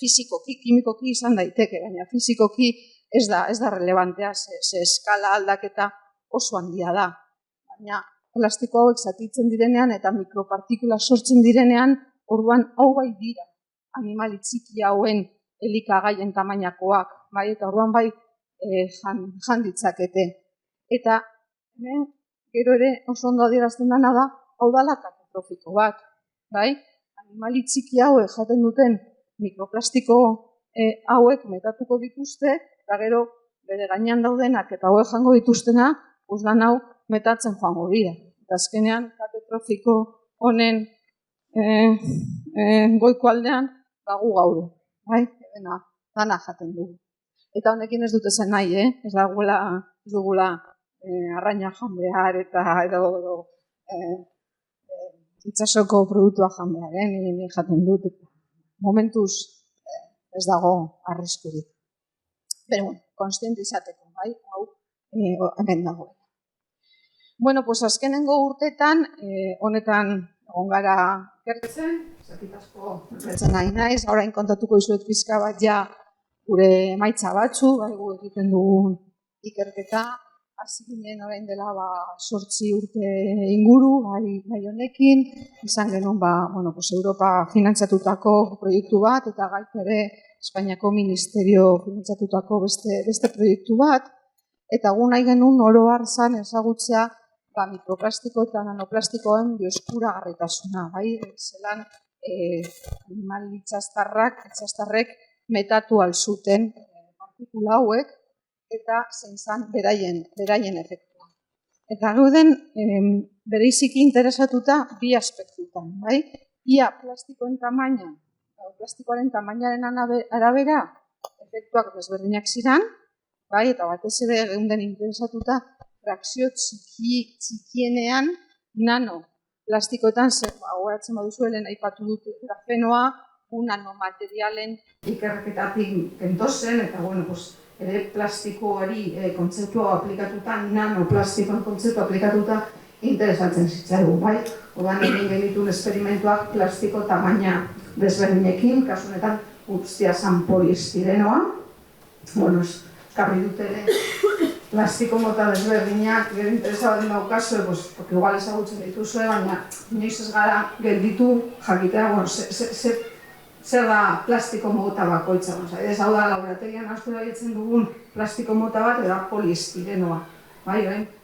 Fizikoki, kimikoki izan daiteke, baina fizikoki ez da relevantea, ze eskala aldaketa oso handia da. Baina plastiko hauek zatitzen direnean eta mikropartikula sortzen direnean, orduan hau bai dira animali txiki hauen elikagaien tamainakoak, eta orduan jan ditzakete. Eta hemen gero ere oso ondo adierazten dena da, hau dela katastrofiko bat. Animali txiki hauek jaten duten mikroplastiko hauek metatuko dituzte, eta gero bere gainean daudenak eta hauek jango dituztena, uzdan hau metatzen joango dira. Eta azkenean katastrofiko honen goiko aldean gu gaude. Dana jaten dugu. Eta honekin ez dut esan nahi, ez dugula arraina jan behar edo itsasoko produktua jan behar, nire jaten dut. Momentuz ez dago arriskurik. Pero, konstiente izateko, hau hemen dago. Azkenengo urtetan, honetan egon gara ikertzen, zatitasko ikertzen nahi naiz, orain kontatuko izuet pizka bat gure emaitza batzu, gu egiten dugun ikerketa, hasi ginen orain dela 8 urte inguru, gai honekin, izan genuen Europa finantzatutako proiektu bat, eta ere Espainiako Ministerio finantzatutako beste proiektu bat, eta gu nahi genuen oro har zan ezagutzea mikroplastiko eta nanoplastikoen bioeskuragarritasuna, zelan animal itxastarrek metatu alzuten partikula hauek, eta zein zan beraien efektua. Eta gauden bereiziki interesatuta bi aspektutan, ia plastikoaren tamainaren arabera efektuak desberdinak ziren, eta batez ere geunden interesatuta frakzio txikienean nano plastikoetan, gogoratzen baduzu helen aipatu dut grafenoa, nanomaterialen ikerketatik gentozen, eta ere plastikoari kontzeptua aplikatuta, nanoplastikoan kontzeptua aplikatuta interesatzen zitzaigu, bai? Odan egin genituen esperimentuak plastiko tamaina desberdinekin, kasu honetan guztia zan poliestirenoa. Eskarri dut ere plastiko mota desberdinak, gero interesa baten daukazu, porque igual ezagutzen dituzue, baina inoiz ez gara gelditu jakitea, zer da plastiko mota bakoitza. Ez hau da, laborategian asko erabiltzen dugun plastiko mota bat, eta poliestirenoa.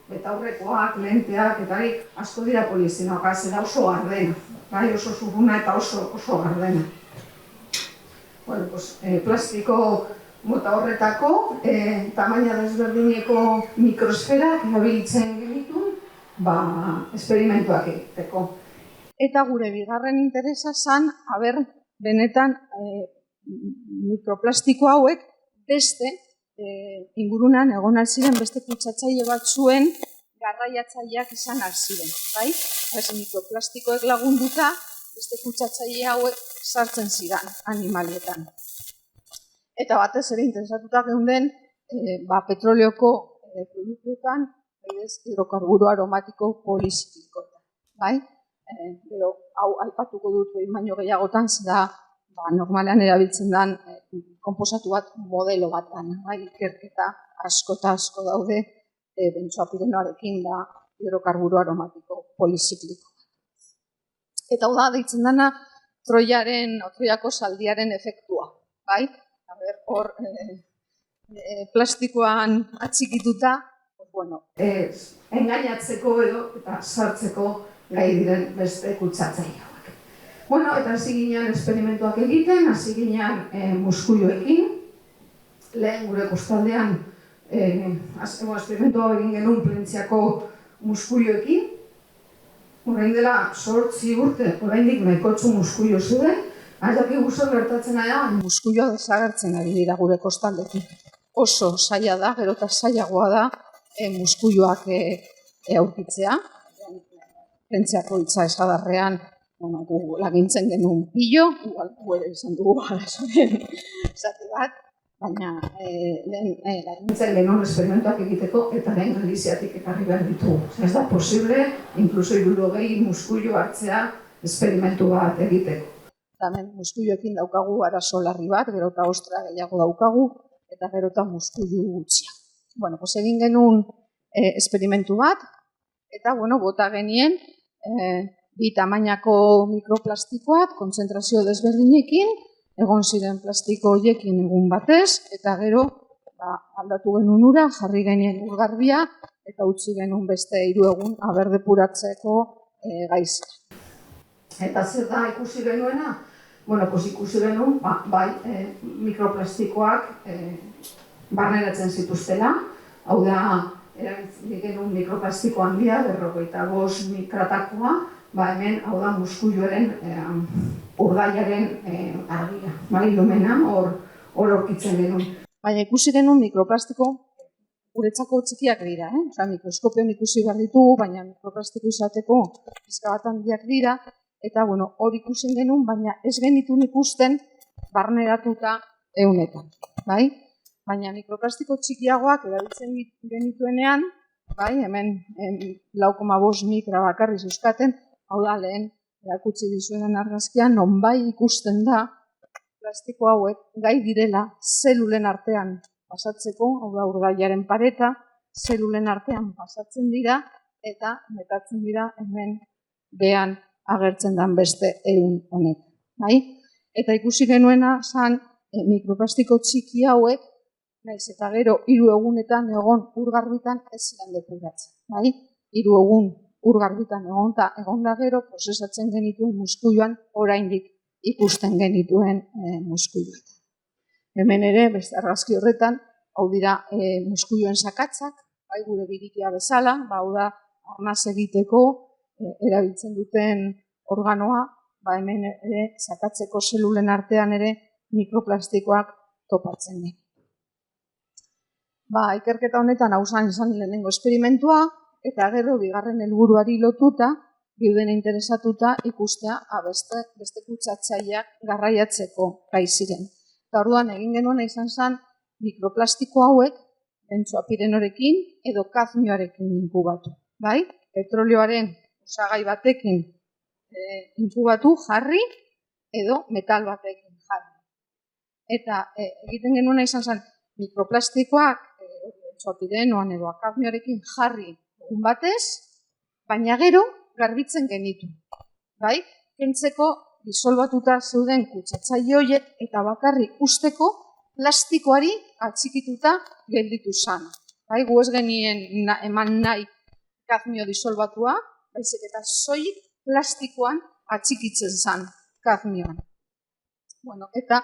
Betaurrekoak, lenteak, eta asko dira poliestirenoak, zera oso gardena. Oso zurruna eta oso gardena. Plastiko mota horretako, tamaina desberdineko mikrosferak erabiltzen genituen, esperimentuak egiteko. Eta gure bigarren interesa zan, benetan mikroplastiko hauek beste ingurunan egon ziren beste kutsatzaile batzuen garraiatzaileak izan ziren, bai? Mikroplastikoek lagunduta beste kutsatzaile hauek sartzen ziren animalietan. Eta batez ere interesatuta geunden petroleoko produktuetan hidrokarburo aromatiko poliziklikoetan, bai? Gero, hau aipatuko dut behin baino gehiagotan, zera normalean erabiltzen den konposatu bat modelo bat da, ikerketa asko eta asko daude bentsoapirenoarekin da hidrokarburo aromatiko polizikliko. Eta hau da, deitzen dena Troiako zaldiaren efektua, bai? Hor, plastikoan atxikituta, engainatzeko edo eta sartzeko gai diren beste kutsatzaile hauek. Eta hasi ginean esperimentuak egiten, hasi ginean muskuioekin. Lehen gure kostaldean esperimentua egin genuen Plentziako muskuioekin. Orain dela 8 urte, oraindik nahikotsu muskuio zuen, daki guztor gertatzen da, muskuioa desagertzen ari dira gure kostaldekin. Oso zaila da, gero eta zailagoa da muskuioak aurkitzea. Plentziako hitza esadarrean lagintzen genuen pilo, gu ere izan dugu arazoren zati bat, baina lagintzen genuen esperimentuak egiteko eta lehen Galiziatik ekarri behar ditugu. Ez da posible, inkluso 70 muskuio hartzea esperimentu bat egiteko. Hemen muskuioekin daukagu arazo larri bat, gero eta ostra gehiago daukagu, eta gero eta muskuio gutxia. Egin genuen esperimentu bat, eta bota genien bi tamainako mikroplastikoak, kontzentrazio desberdinekin, egon ziren plastiko horiekin egun batez, eta gero aldatu genuen ura, jarri genien urgarbia, eta utzi genuen beste 3 egun depuratzeko gaizka. Eta zer da ikusi genuena? Ikusi genuen, mikroplastikoak barneratzen zituztela, hau da, erabiltzen genuen mikroplastiko handia, 55 mikratakoa, hemen, hau da, muskuioaren urdaiaren argia, ilumena, hor aurkitzen genuen. Baina ikusi genuen mikroplastiko guretzako txikiak dira, mikroskopioan ikusi behar ditugu, baina mikroplastiko izateko pizka bat handiak dira, eta hor ikusten genuen, baina ez genituen ikusten barneratuta ehunetan, bai? Baina mikroplastiko txikiagoak erabiltzen genituenean, hemen 4,5 mikra bakarri zeuzkaten, hau da lehen erakutsi dizuenen argazkian, nonbai ikusten da plastiko hauek gai direla zelulen artean pasatzeko, hau da urdaiaren pareta, zelulen artean pasatzen dira, eta metatzen dira hemen behan agertzen den beste ehun honetan. Eta ikusi genuena zan mikroplastiko txiki hauek, naiz eta gero 3 egunetan egon urgarbitan ez ziren depuratzen. 3 egun urgarbitan egon da gero prozesatzen genituen muskuioan oraindik ikusten genituen muskuioetan. Hemen ere, beste argazki horretan, hau dira muskuioen sakatzak, gure birikia bezala, hau da arnaz egiteko erabiltzen duten organoa, hemen ere sakatzeko zelulen artean ere mikroplastikoak topatzen dira. Ikerketa honetan hau izan lehenengo esperimentua, eta gero bigarren helburuari lotuta, geuden interesatuta ikustea beste kutsatzaileak garraiatzeko gai ziren. Eta orduan egin genuena izan zen mikroplastiko hauek benzoapirenorekin edo kadmioarekin inkubatu. Bai? Petrolioaren osagai batekin inkubatu jarri edo metal batekin jarri. Eta egiten genuena izan zen mikroplastikoak benzoapirenoan edo kadmioarekin jarri egun batez, baina gero garbitzen genitu. Bai? Kentzeko disolbatuta zeuden kutsatzaile horiek eta bakarrik usteko plastikoari atxikituta gelditu zen. Bai? Gu ez genien eman nahi kadmio disolbatua, baizik eta soilik plastikoan atxikitzen zen kadmioan. Bueno, eta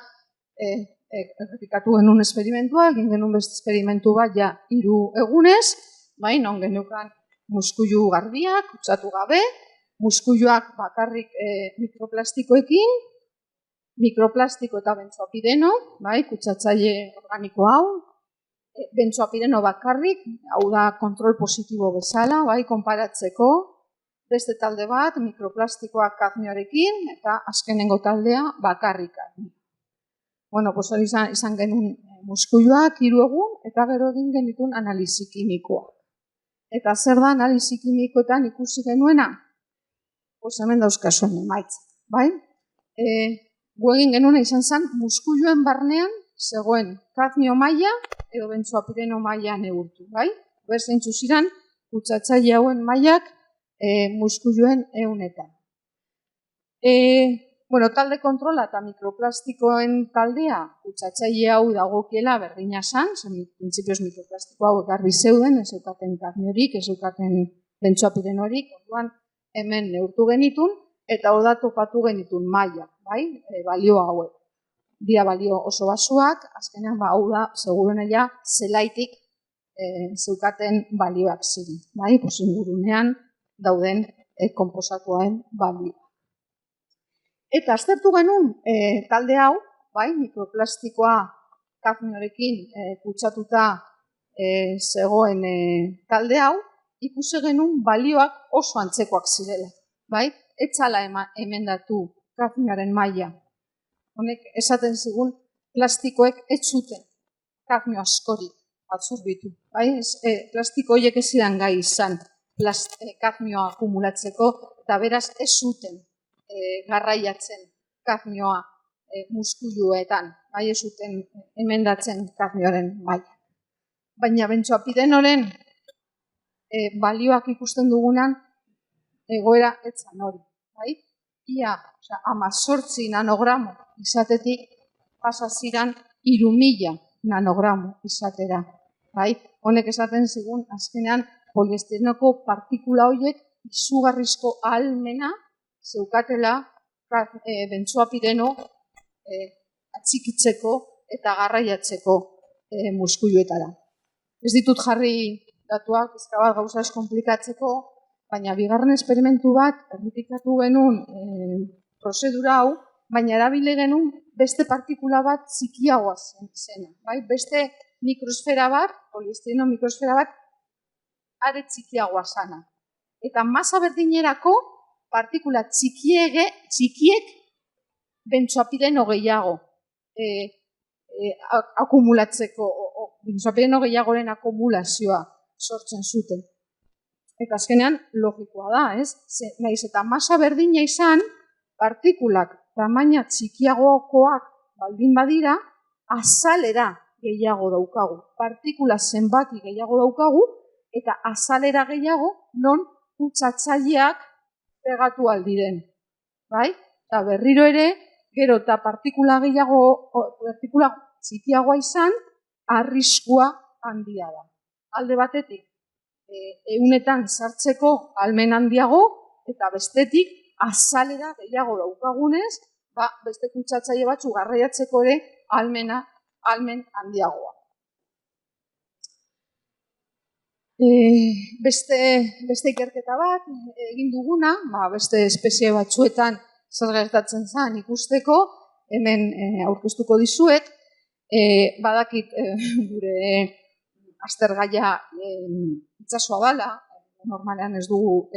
errepikatu genuen esperimentua, egin genuen beste esperimentu bat ja 3 egunez, bai, non genukan muskuilu garbiak, kutsatu gabe, muskuiluak bakarrik mikroplastikoekin, mikroplastiko eta benzoapireno, bai, kutsatzaile organiko hau, benzoapireno bakarrik, hau da kontrol positibo bezala, bai, konparatzeko, beste talde bat, mikroplastikoak kadmioarekin, eta azkenengo taldea bakarrik kadmio. Bueno, pues hori izan genuen muskuiluak 3 egun, eta gero egin genituen analizi kimikoa. Eta zer da analizi kimikoetan ikusi genuena? Pues hemen dauzkazuen emaitza, bai? Gu egin genuena izan zen muskuiluen barnean zegoen kadmio maila edo benzoapireno maila neurtu, bai? Zeintzu ziren kutsatzaile hauen mailak muskuiluen ehunetan. Bueno, talde kontrola eta mikroplastikoen taldea kutsatzaile hau dagokiela berdina zen, printzipioz mikroplastiko hau garbi zeuden, ez zeukaten kadmiorik, ez zeukaten benzoapirenorik, orduan hemen neurtu genitun, eta hor da topatu genitun maila, bai, balio hauek. Dia balio oso basuak, azkenean hau da, seguruena ja, zelaitik zeukaten balioak ziren, bai, ingurunean dauden konposatuaren balioa. Eta aztertu genuen talde hau, bai, mikroplastikoa kadmiorekin kutsatuta zegoen talde hau, ikusi genuen balioak oso antzekoak zirela, bai? Etzala emendatu kadmioaren maila. Honek esaten zigun plastikoek ez zuten kadmio askorik absorbitu, bai? Plastiko horiek ez ziren gai izan kadmioa akumulatzeko, eta beraz ez zuten garraiatzen kadmioa muskuiluetan, bai, ez zuten emendatzen kadmioaren maila. Baina benzoapirenoren balioak ikusten dugunan egoera etzan hori, bai? Ia, 18 nanogramo izatetik pasa ziren 3000 nanogramo izatera, bai? Honek esaten zigun azkenean poliestirenoko partikula horiek izugarrizko ahalmena zeukatela benzoapireno atxikitzeko eta garraiatzeko muskuiluetara. Ez ditut jarri datuak, pizka bat gauza ez konplikatzeko, baina bigarren esperimentu bat errepikatu genuen prozedura hau, baina erabili genuen beste partikula bat txikiagoa zena. Beste mikrosfera bat, poliestireno mikrosfera bat, are txikiagoa zana. Eta masa berdinerako partikula txikiek benzoapireno gehiago akumulatzeko, benzoapireno gehiagoren akumulazioa sortzen zuten. Eta azkenean logikoa da, ez? Nahiz eta masa berdina izan, partikulak tamaina txikiagokoak baldin badira, azalera gehiago daukagu. Partikula zenbaki gehiago daukagu, eta azalera gehiago non kutsatzaileak pegatu aldiren. Bai? Eta berriro ere, gero eta partikula txikiagoa izan, arriskua handia da. Alde batetik, ehunetan sartzeko ahalmen handiago, eta bestetik, azalera gehiago daukagunez, beste kutsatzaile batzu garraiatzeko ere ahalmen handiagoa. Beste ikerketa bat egin duguna, beste espezie batzuetan zer gertatzen zen ikusteko, hemen aurkeztuko dizuet, badakit gure aztergaia itsasoa dela, normalean ez dugu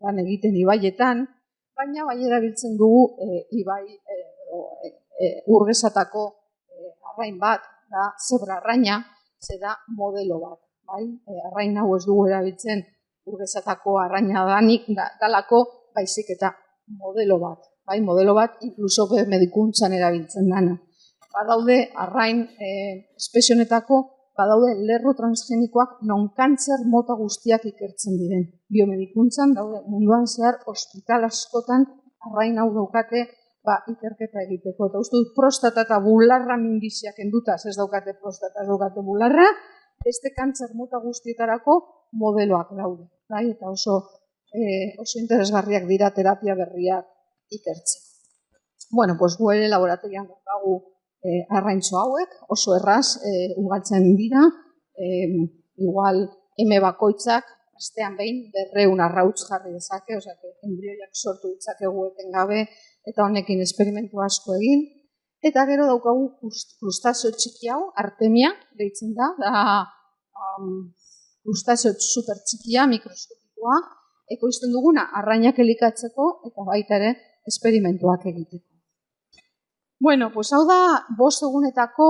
lan egiten ibaietan, baina bai erabiltzen dugu ibai urgesatako arrain bat, da zebra arraina, ze da modelo bat. Bai? Arrain hau ez dugu erabiltzen urgesatako arraina dalako, baizik eta modelo bat. Bai? Modelo bat, inkluso medikuntzan erabiltzen dana. Badaude arrain espezionetako, badaude lerro transgenikoak non kantzer mota guztiak ikertzen diren. Biomedikuntzan daude munduan zehar ospital askotan arrain hau daukate ikerketa egiteko. Eta uste dut prostata eta bularra minbiziak endutaz ez daukate prostata, ez daukate bularra, beste kantzer mota guztietarako modeloak daude. Eta oso interesgarriak dira terapia berriak ikertzen. Bueno, pues gu ere laboratorian daukagu arraintxo hauek, oso erraz ugaltzen dira, igual bakoitzak, astean behin, 200 arrautz jarri dezake, embrioiak sortu ditzakegu etengabe, eta honekin esperimentu asko egin. Eta gero daukagu krustazio txiki hau, artemia, deitzen da krustazio super txikia, mikroskopikoa, ekoizten duguna arrainak elikatzeko, eta baita ere esperimentuak egiteko. Bueno, pues hau da 5 egunetako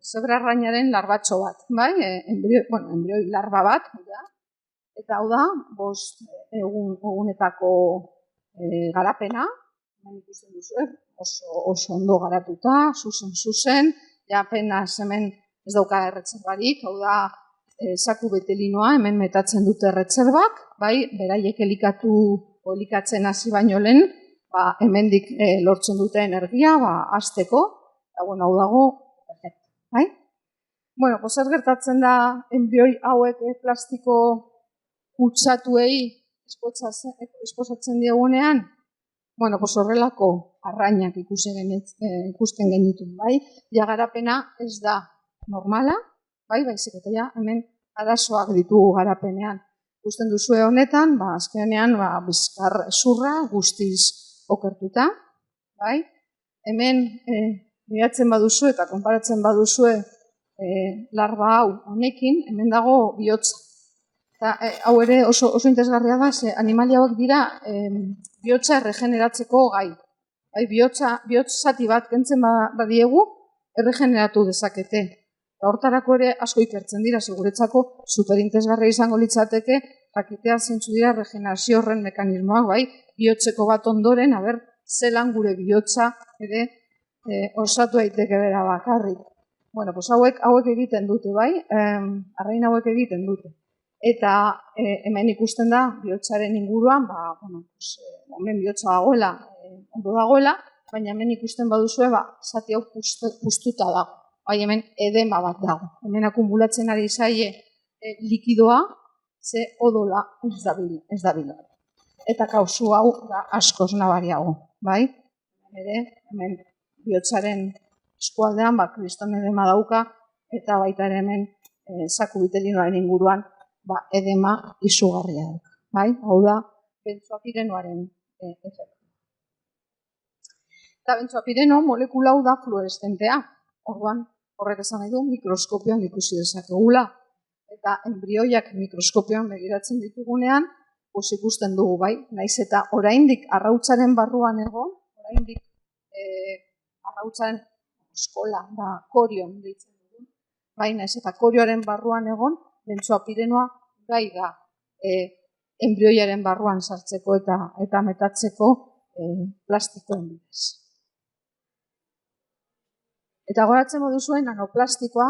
zebra arrainaren larbatxo bat, bai? Embrioi larba bat, eta hau da 5 egunetako garapena, ikusten duzu, oso ondo garatuta, zuzen, ja apenas hemen ez dauka erretzerbarik, hau da zaku betelinoa, hemen metatzen dute erretzerbak, bai, beraiek elikatzen hasi baino lehen, hemendik lortzen dute energia, hasteko, eta hau dago, perfecto, bai? Bueno, zer gertatzen da embrioi hauek plastiko kutsatuei esposatzen diegunean? Bueno, horrelako arrainak ikusten genitun, bai? Ja garapena ez da normala, bai, baizik eta ja hemen arazoak ditugu garapenean. Ikusten duzue honetan, azkenean bizkar zurra guztiz okertuta, bai? Hemen bilatzen baduzue eta konparatzen baduzue larba hau honekin, hemen dago bihotza. Hau ere oso interesgarria da, ze animalia hauek dira bihotza erregeneratzeko gai. Bihotz zati bat kentzen badiegu, erregeneratu dezakete. Hortarako ere asko ikertzen dira, seguretzako superinteresgarria izango litzateke, jakitea zeintzu dira regenerazio horren mekanismoak, bai, bihotzeko bat ondoren, zelan gure bihotza ere osatu daiteke bera bakarrik. Bueno, pues hauek egiten dute, bai, arrain hauek egiten dute. Eta hemen ikusten da bihotzaren inguruan, hemen bihotza dagoela, ondo dagoela, baina hemen ikusten baduzue, zati hau puztuta dago. Bai, hemen edema bat dago. Hemen akumulatzen ari zaie likidoa, ze odola ez dabil. Eta kausu hau da askoz nabariago, bai? Hemen bihotzaren eskualdean, kriston edema dauka, eta baita ere hemen zaku bitelinoaren inguruan edema izugarria dauka, bai? Hau da, benzoapirenoaren efektu. Eta benzoapireno molekula hau da fluoreszentea. Orduan, horrek esan nahi du, mikroskopioan ikusi dezakegula. Eta embrioiak mikroskopioan begiratzen ditugunean, ikusten dugu, bai? Naiz eta oraindik arrautzaren barruan egon, oraindik arrautzaren eskola, korion deitzen dugu. Bai, naiz eta korioaren barruan egon, benzoapirenoa gai da embrioiaren barruan sartzeko eta metatzeko plastikoen bidez. Eta goratzen moduzuen nanoplastikoa,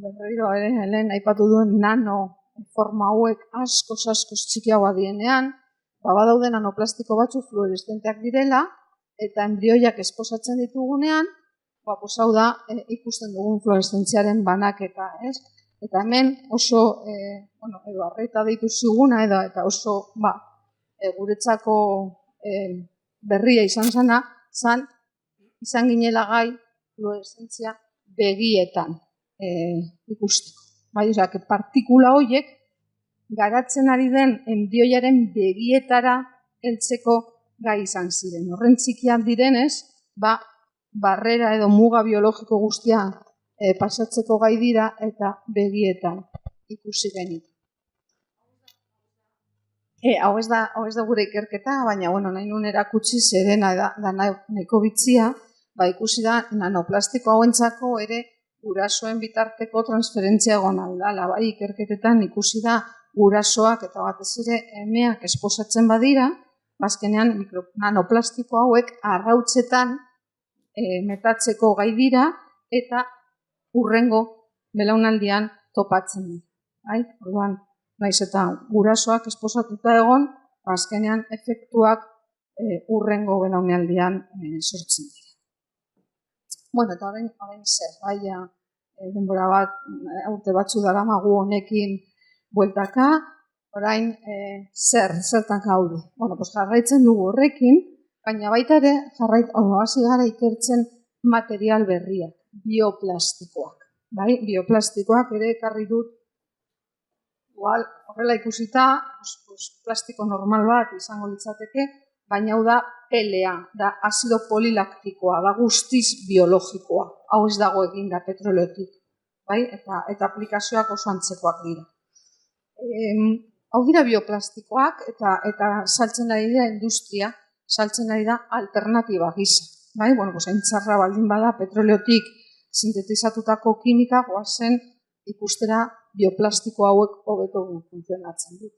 berriro lehen aipatu duen nano forma hauek askoz txikiagoa dienean, badaude nanoplastiko batzu fluoreszenteak direla, eta embrioiak esposatzen ditugunean, hau da ikusten dugun fluoreszentziaren banaketa, ez? Eta hemen oso, edo arreta deitu ziguna, eta oso, guretzako berria izan zana, izan ginela gai fluoreszentzia begietan ikusteko. Partikula horiek garatzen ari den embrioiaren begietara heltzeko gai izan ziren. Horren txikiak direnez, barrera edo muga biologiko guztia pasatzeko gai dira eta begietan ikusi genitu. Hau ez da gure ikerketa, baina nahi nuen erakutsi zerena da nahiko bitzia, ikusi da nanoplastiko hauentzako ere gurasoen bitarteko transferentzia egon aldala. Ikerketetan ikusi da gurasoak eta batez ere emeak esposatzen badira, azkenean nanoplastiko hauek arrautzetan metatzeko gai dira eta hurrengo belaunaldian topatzen dira. Orduan, naiz eta gurasoak esposatuta egon, azkenean efektuak hurrengo belaunaldian sortzen dira. Eta orain zer, denbora bat, urte batzu daramagu honekin bueltaka, orain zertan gaude. Jarraitzen dugu horrekin, baina baita ere hasi gara ikertzen material berriak, bioplastikoak. Bioplastikoak ere ekarri dut, horrela ikusita, plastiko normal bat izango litzateke, baina hau da pelea, da azido polilaktikoa, da guztiz biologikoa. Hau ez dago eginda petroleotik, eta aplikazioak oso antzekoak dira. Hau dira bioplastikoak eta saltzen ari da industria, saltzen ari da alternatiba gisa. Haintzarra baldin bada petroleotik sintetizatutako kimika goazen ikustera bioplastiko hauek hobeto funtzionatzen dute.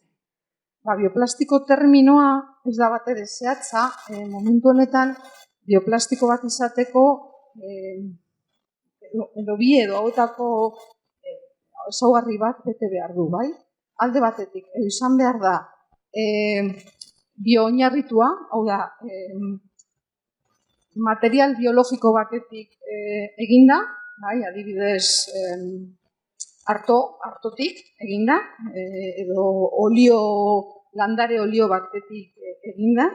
Bioplastiko terminoa ez da bat ere zehatza, momentu honetan bioplastiko bat izateko edo bi edo hauetako ezaugarri bat bete behar du, alde batetik, edo izan behar da bio-oinarritua, hau da, material biologiko batetik eginda, adibidez artotik eginda, edo landare olio batetik eginda,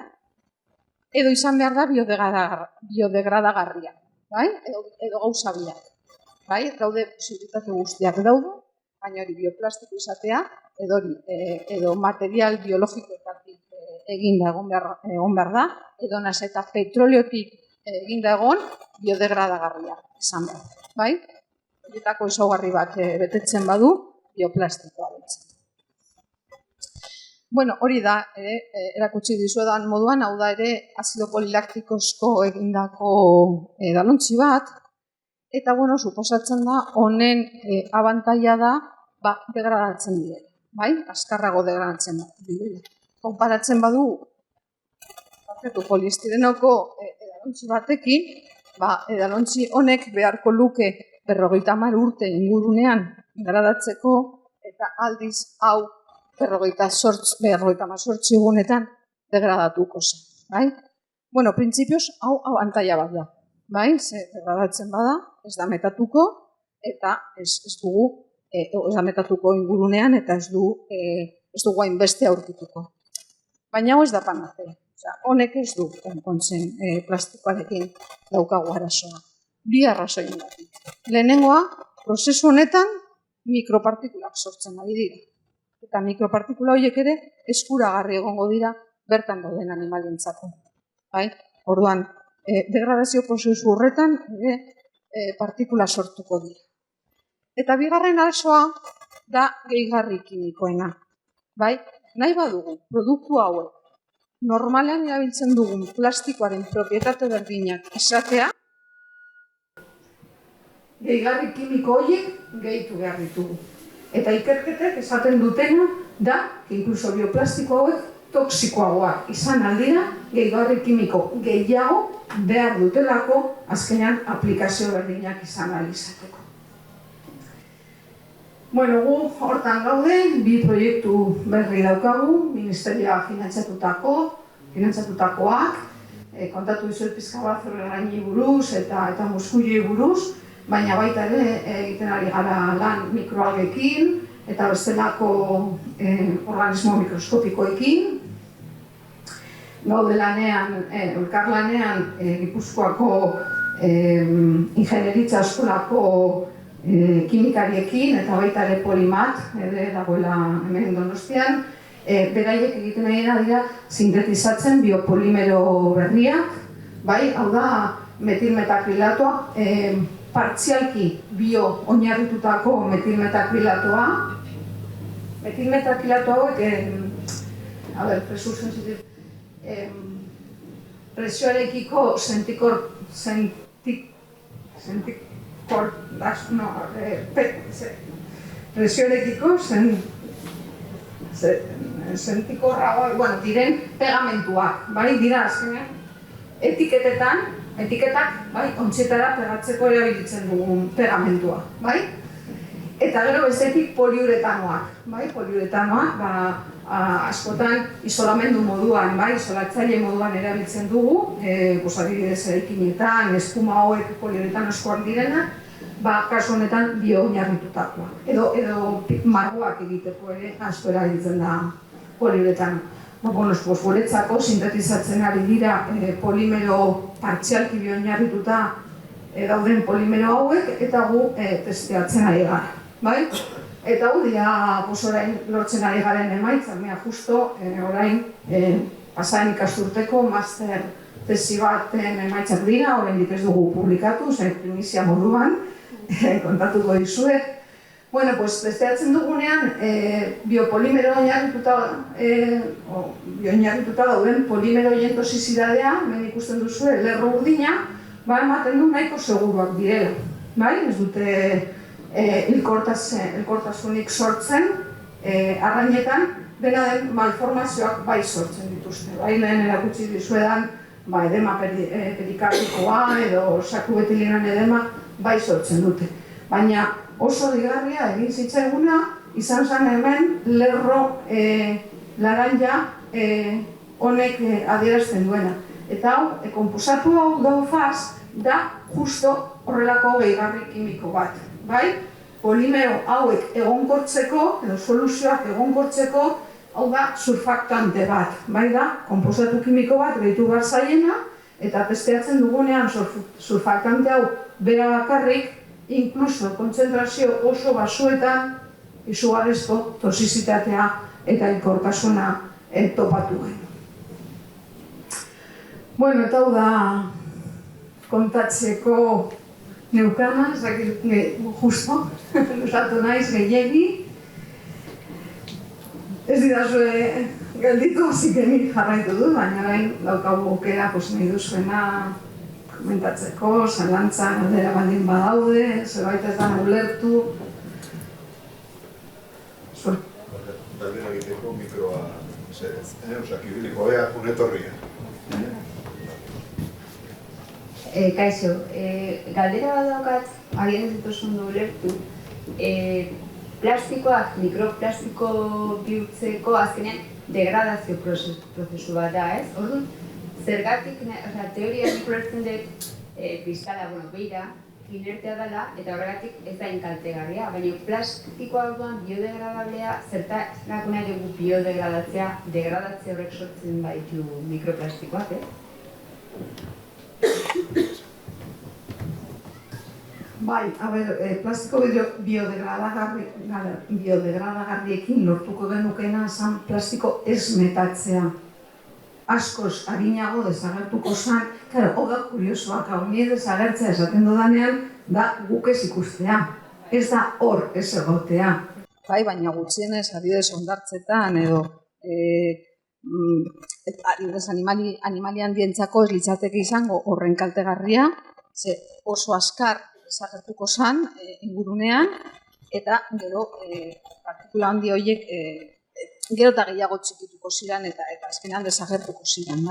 edo izan behar da biodegradagarria, edo gauza biak. Daude posibilitate guztiak daude, baina hori bioplastiko izatea, edo material biologikoetatik eginda egon behar da, edo naz eta petroleotik eginda egon biodegradagarria izan behar. Horietako ezaugarri bat betetzen badu, bioplastikoa betzen. Hori da, erakutsi dizuedan moduan, hau da ere azido polilaktikozko egindako edalontzi bat, eta suposatzen da, honen abantaila da, degradatzen direla, azkarrago degradatzen direla. Konparatzen badu, poliestirenoko edalontzi batekin, edalontzi honek beharko luke 50 urte ingurunean degradatzeko, eta aldiz hau 58 egunetan degradatuko zen. Printzipioz hau abantaila bat da. Degradatzen bada, ez da metatuko, eta ez da metatuko ingurunean, eta ez dugu hainbeste aurkituko. Baina hau ez da panacea. Honek ez du konpontzen plastikoarekin daukagu arazoa. Bi arrazoiengatik. Lehenengoa, prozesu honetan mikropartikulak sortzen ari dira. Eta mikropartikula horiek ere eskuragarri egongo dira bertan dauden animalientzako. Orduan, degradazio prozesu horretan partikula sortuko dira. Eta bigarren arazoa da gehigarri kimikoena. Nahi badugu, produktu hauek, normalean erabiltzen dugun plastikoaren propietate berdinak izatea, gehigarri kimiko horiek gehitu behar ditugu. Eta ikerketek esaten dutena da, inkluso bioplastiko hauek toksikoagoak izan aldira, gehigarri kimiko gehiago behar dutelako azkenean aplikazio berdinak izan alizateko. Gu hortan gaude, bi proiektu berri daukagu, ministerioa finantzatutakoak, kontatu dizuet pizka bat Zerreraini buruz eta Muskuiei buruz, baina baita ere egiten ari gara lan mikroalgekin eta bestelako organismo mikroskopikoekin. Gaude lanean, elkarlanean Gipuzkoako ingenieritza eskolako kimikariarekin eta baita ere Polimat, dagoela hemen Donostian, beraiek egiten ari dira sintetizatzen biopolimero berriak, hau da metilmetakrilatoa, partzialki bio-oinarritutako metilmetakrilatoa. Metilmetakrilato hauek presioarekiko presioarekiko sentikorra diren pegamentuak, bai, dira azkenean etiketak, bai, ontzietara pegatzeko erabilitzen dugun pegamentua, bai? Eta gero bestetik poliuretanoak, bai, poliuretanoak, askotan isolamendu moduan, bai, isolatzaile moduan erabiltzen dugu, adibidez eraikinetan, espuma hauek poliuretanoskoak direnak, kasu honetan bio-oinarritutakoa. Edo margoak egiteko ere asko erabiltzen da poliuretano. Guretzako sintetizatzen ari dira polimero partzialki bio-oinarrituta dauden polimero hauek eta gu testeatzen ari gara. Bai? Eta gu dira orain lortzen ari garen emaitzak, justo orain pasaren ikasturteko master tesi baten emaitzak dira, oraindik ez dugu publikatu, primizia moduan, kontatuko dizuet. Testeatzen dugunean, biopolimero oinarrituta dauden polimeroien tosizidadea, hemen ikusten duzu, lerro urdina, ematen du nahiko seguruak direla. Ez dute hilkortasunik sortzen, arrainetan, dena den malformazioak bai sortzen dituzte. Lehen erakutsi dizuedan, edema perikardikoa edo saku betilinan edema bai sortzen dute. Baina oso digarria egin zitzaiguna, izan zen hemen lerro laranja honek adierazten duena. Eta hau, konposatu hau gaufaz, da justo horrelako gehigarri kimiko bat. Polimero hauek egonkortzeko, edo soluzioak egonkortzeko, hau da surfaktante bat. Konposatu kimiko bat gehitu behar zaiena, eta testeatzen dugunean surfaktante hau bera bakarrik, inkluso kontzentrazio oso basuetan izugarrizko toxizitatea eta hilkortasuna topatu genuen. Eta hau da kontatzeko neukana, justo, lusatu naiz gehiegi. Ez didazue gelditu, zikenik jarraitu du, baina orain daukagu aukera nahi duzuena komentatzeko, zalantza galdera baldin badaude, zerbait ez da ulertu. Galdera egiteko mikroa zerez, osakibiliko ea junetorria. Kaixo, galdera bat daukat, agian ez dituzun du ulertu, plastikoak mikroplastiko bihurtzeko azkenean degradazio prozesu bat da, ez? Orduan, zergatik, teoria nik ulertzen dut kristala, beira, inertea dela, eta horregatik ez da inkaltegarria, baina plastikoa orduan biodegradablea, zertarako nahi dugu biodegradatzea, degradatzea horrek sortzen baitu mikroplastikoak, plastiko biodegradagarriekin lortuko genukena zan plastiko ez metatzea. Askoz harinago desagertuko zan, hau da kuriosoak, hau nire desagertzea esaten dudanean, da guk ez ikustea. Ez da hor ez egotea. Baina gutxienez, adibidez ondartzetan edo adibidez animali handientzako ez litzateke izango horren kaltegarria, oso azkar desagertuko zan ingurunean, eta gero partikula handi horiek gero eta gehiago txikituko ziren eta azkenean desagertuko ziren,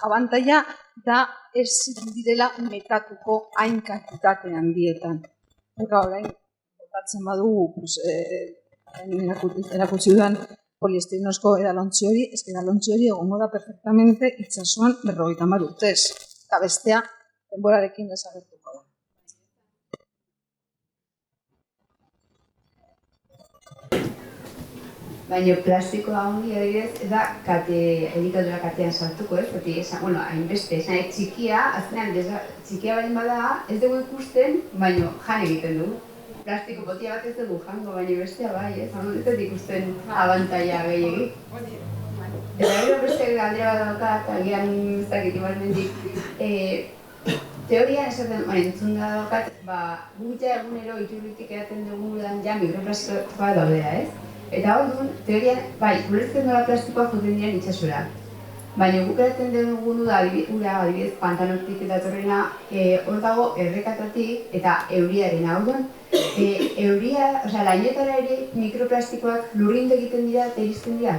abantaila da ez direla metatuko hain kantitate handietan. Orain, botatzen badugu, erakutsi dudan poliestirenosko edalontzi hori, edalontzi hori egongo da perfectamente itsasoan 50 urtez, eta bestea denborarekin desagertuko da. Baina plastikoa handi adibidez, ez da elikadura katean sartuko, hainbeste, txikia, azkenean txikia baldin bada, ez dugu ikusten, baina jan egiten dugu. Plastiko botia bat ez dugu jango, baina bestea bai, ez dut ikusten abantaila gehiagik. Eta gero beste galdera bat daukat, agian ez dakit igualmendik, teorian esaten, entzun da daukat, guk ja egunero iturritik edaten dugu ja mikroplastikoa daudela, ez? Eta orduan, teorian, bai, ulertzen dola plastikoa joten diren itxasora. Baina guk eratzen dugun da, ura adibidez pantanotik eta torrena, hor dago errekatatik eta euriaren orduan. Euria, osea, lainetara ere mikroplastikoak lurrindu egiten dira eta iristen dira.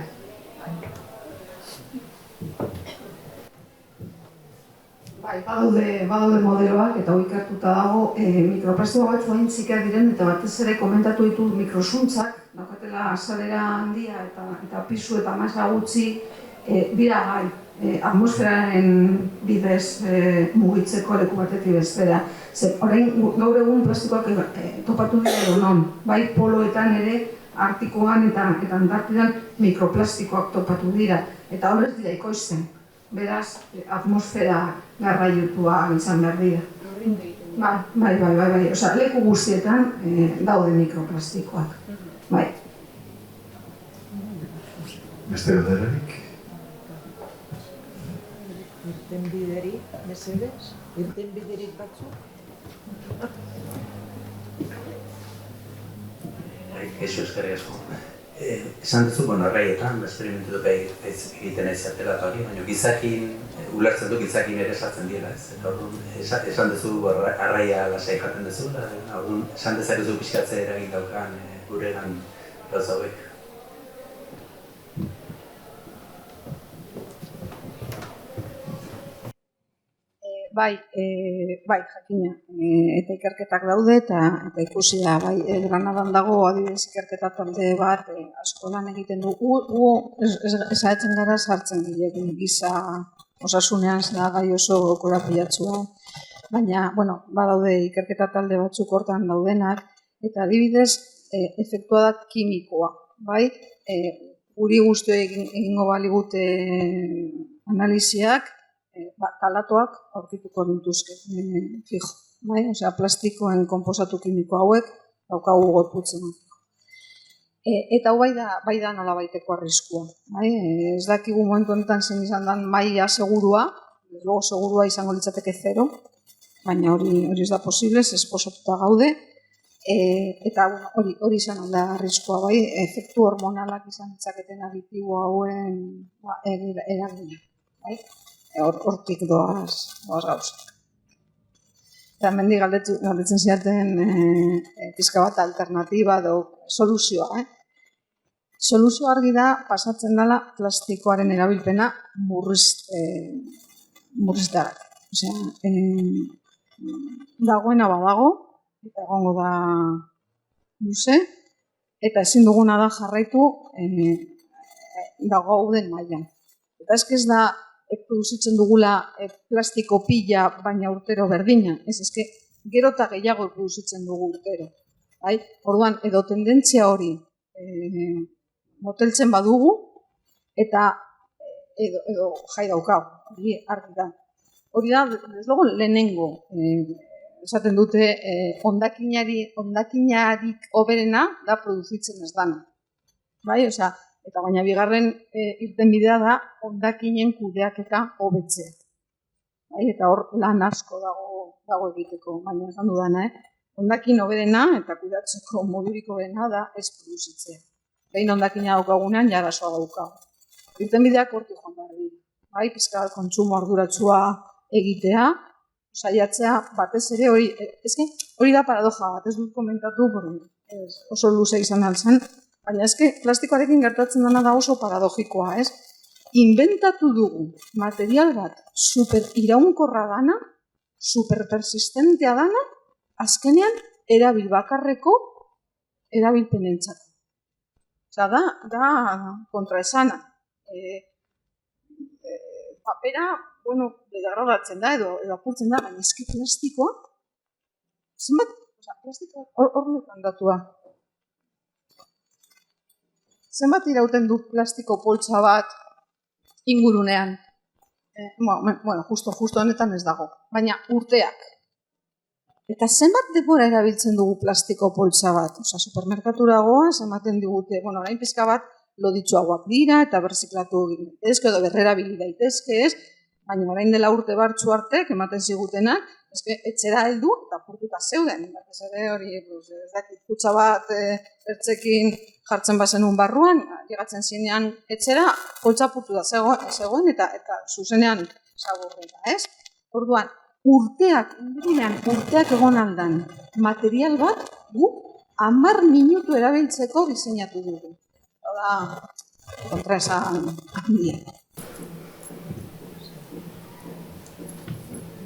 Bai, badaude modeloak eta hori ikertuta dago mikroplastiko batzu hain txikiak diren eta batez ere komentatu ditut mikrosuntzak, daukatela azalera handia eta pisu eta masa gutxi dira gai atmosferaren bidez mugitzeko leku batetik bestera. Orain gaur egun plastikoak topatu dira edo non, bai poloetan ere Artikoan eta Antarktidan mikroplastikoak topatu dira eta hor ez dira ikoizten. Beraz, atmosfera garraiotua izan behar dira. Bai. Osa, leku guztietan daude mikroplastikoak. Bai. Beste galderarik? Irtenbiderik, mesedez? Irtenbiderik batzuk? Eixo eskerrik asko. Esan duzu, arraietan, esperimentu egiten ez zatela eta hori, baina gizakin, ulertzen du gizakin ere sartzen diela, ez? Eta orduan, esan duzu arraia lasai jaten duzu, orduan, esan dezakezu pixkatze eragin daukan guregan gauza hauek. Bai, jakina, eta ikerketak daude eta ikusi da, bai, Granadan dago adibidez ikerketa talde bat asko lan egiten du. Esaetzen gara sartzen gilekin giza osasunean zela gai oso korapilatsua. Baina, badaude ikerketa talde batzuk hortan daudenak eta adibidez efektua da kimikoa, bai? Guri guztioi egingo baligute analiziak, talatoak aurkituko dituzke, fijo. Osea, plastikoen konposatu kimiko hauek daukagu gorputzen. Eta hau bai da nola baiteko arriskua. Ez dakigu momentu honetan zen izan den maila segurua, luego segurua izango litzateke 0, baina hori ez da posible, esposatuta gaude. Eta hori izan da arriskua, bai, efektu hormonalak izan ditzaketen aditibo hauen eragina. Hortik doaz gauza. Eta hemendik galdetzen ziaten pixka bat alternatiba edo soluzioa. Soluzioa argi da pasatzen dela plastikoaren erabilpena murriztarak. Osea, dagoena badago, eta egongo da luze, eta ezin duguna da jarraitu dagoen mailan. Eta ez da produzitzen dugula plastiko pila baina urtero berdina. Ez, gero eta gehiago produzitzen dugu urtero. Orduan, edo tendentzia hori moteltzen badugu eta edo jai daukau, hori argi da. Hori da, ez dugu lehenengo, esaten dute, ondakinarik hoberena da produzitzen ez dana. Osea, eta baina bigarren irtenbidea da hondakinen kudeaketa hobetzea. Eta hor lan asko dago egiteko, baina esan dudana, hondakin hoberena eta kudeatzeko modurik hoberena da ez produzitzea. Behin hondakina daukagunean jarasoa daukagu. Irtenbideak hortik joan behar dira. Pizka kontsumo arduratsua egitea, saiatzea batez ere hori da paradoja bat, ez dut komentatu, oso luze izan altzen, baina plastikoarekin gertatzen dena da oso paradogikoa, ez? Inventatu dugu material bat super iraunkorra dana, super persistentea dana, azkenean erabilbakarreko erabilpenentzako. Osea, da kontraesana. Papera, degradatzen da edo apurtzen da, baina plastikoa, zenbat, plastikoa horretan datua. Zenbat irauten du plastiko poltsa bat ingurunean? Justo honetan ez dago, baina urteak. Eta zenbat denbora erabiltzen dugu plastiko poltsa bat? Supermerkatura goaz, ematen digute, orain pizka bat loditsuagoak dira eta berziklatu egin daitezke edo berrerabili daitezke, ez? baina orain dela urte bartzu arte, ematen zigutenak, etxera heldu eta apurtuta zeuden. Batez ere hori, ez dakit, kutxa bat ertzekin jartzen bazenun barruan, llegatzen zinean etxera, poltsa apurtuta zegoen eta zuzenean zaborrera, ez? Orduan, urteak egon aldan material bat, guk 10 minutu erabiltzeko diseinatu dugu. Hau kontraesan handia.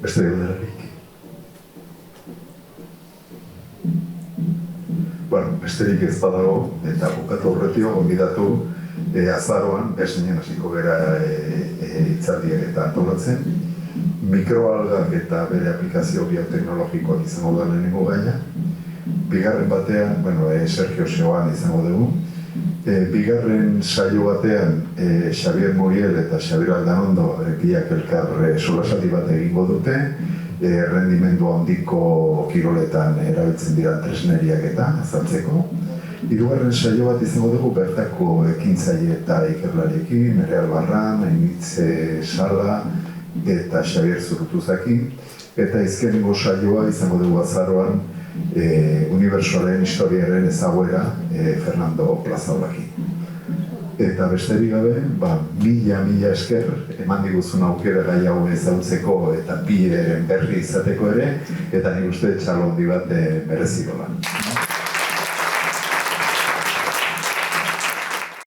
Beste galderarik. Bueno, besterik ez badago, eta bukatu horretio, gonbidatu azaroan, besinen hasiko gara hitzaldiak eta antolatzen, mikroalgak eta bere aplikazio bioteknologikoak izango da lehenengo gaina. Bigarren batean, Sergio Seoan izango dugu. Bigarren saio batean, Xabier Muriel eta Xabier Aldanondo biak elkar solasaldi bat egingo dute, rendimendu handiko kiroletan erabiltzen dira tresneriak eta azaltzeko. Hirugarren saio bat izango dugu bertako ekintzaile eta ikerlariekin, Nerea Albarran, Ainitze Sala eta Xabier Zurutuzakin. Eta azkenengo saioa izango dugu azaroan unibertsualen historiaren ezaguera Fernando Plazaolakin. Eta besterik gabe, mila esker, eman diguzun aukera gai hau ezagutzeko eta bieren berri izateko ere, eta nik uste txalo handi bat mereziko da.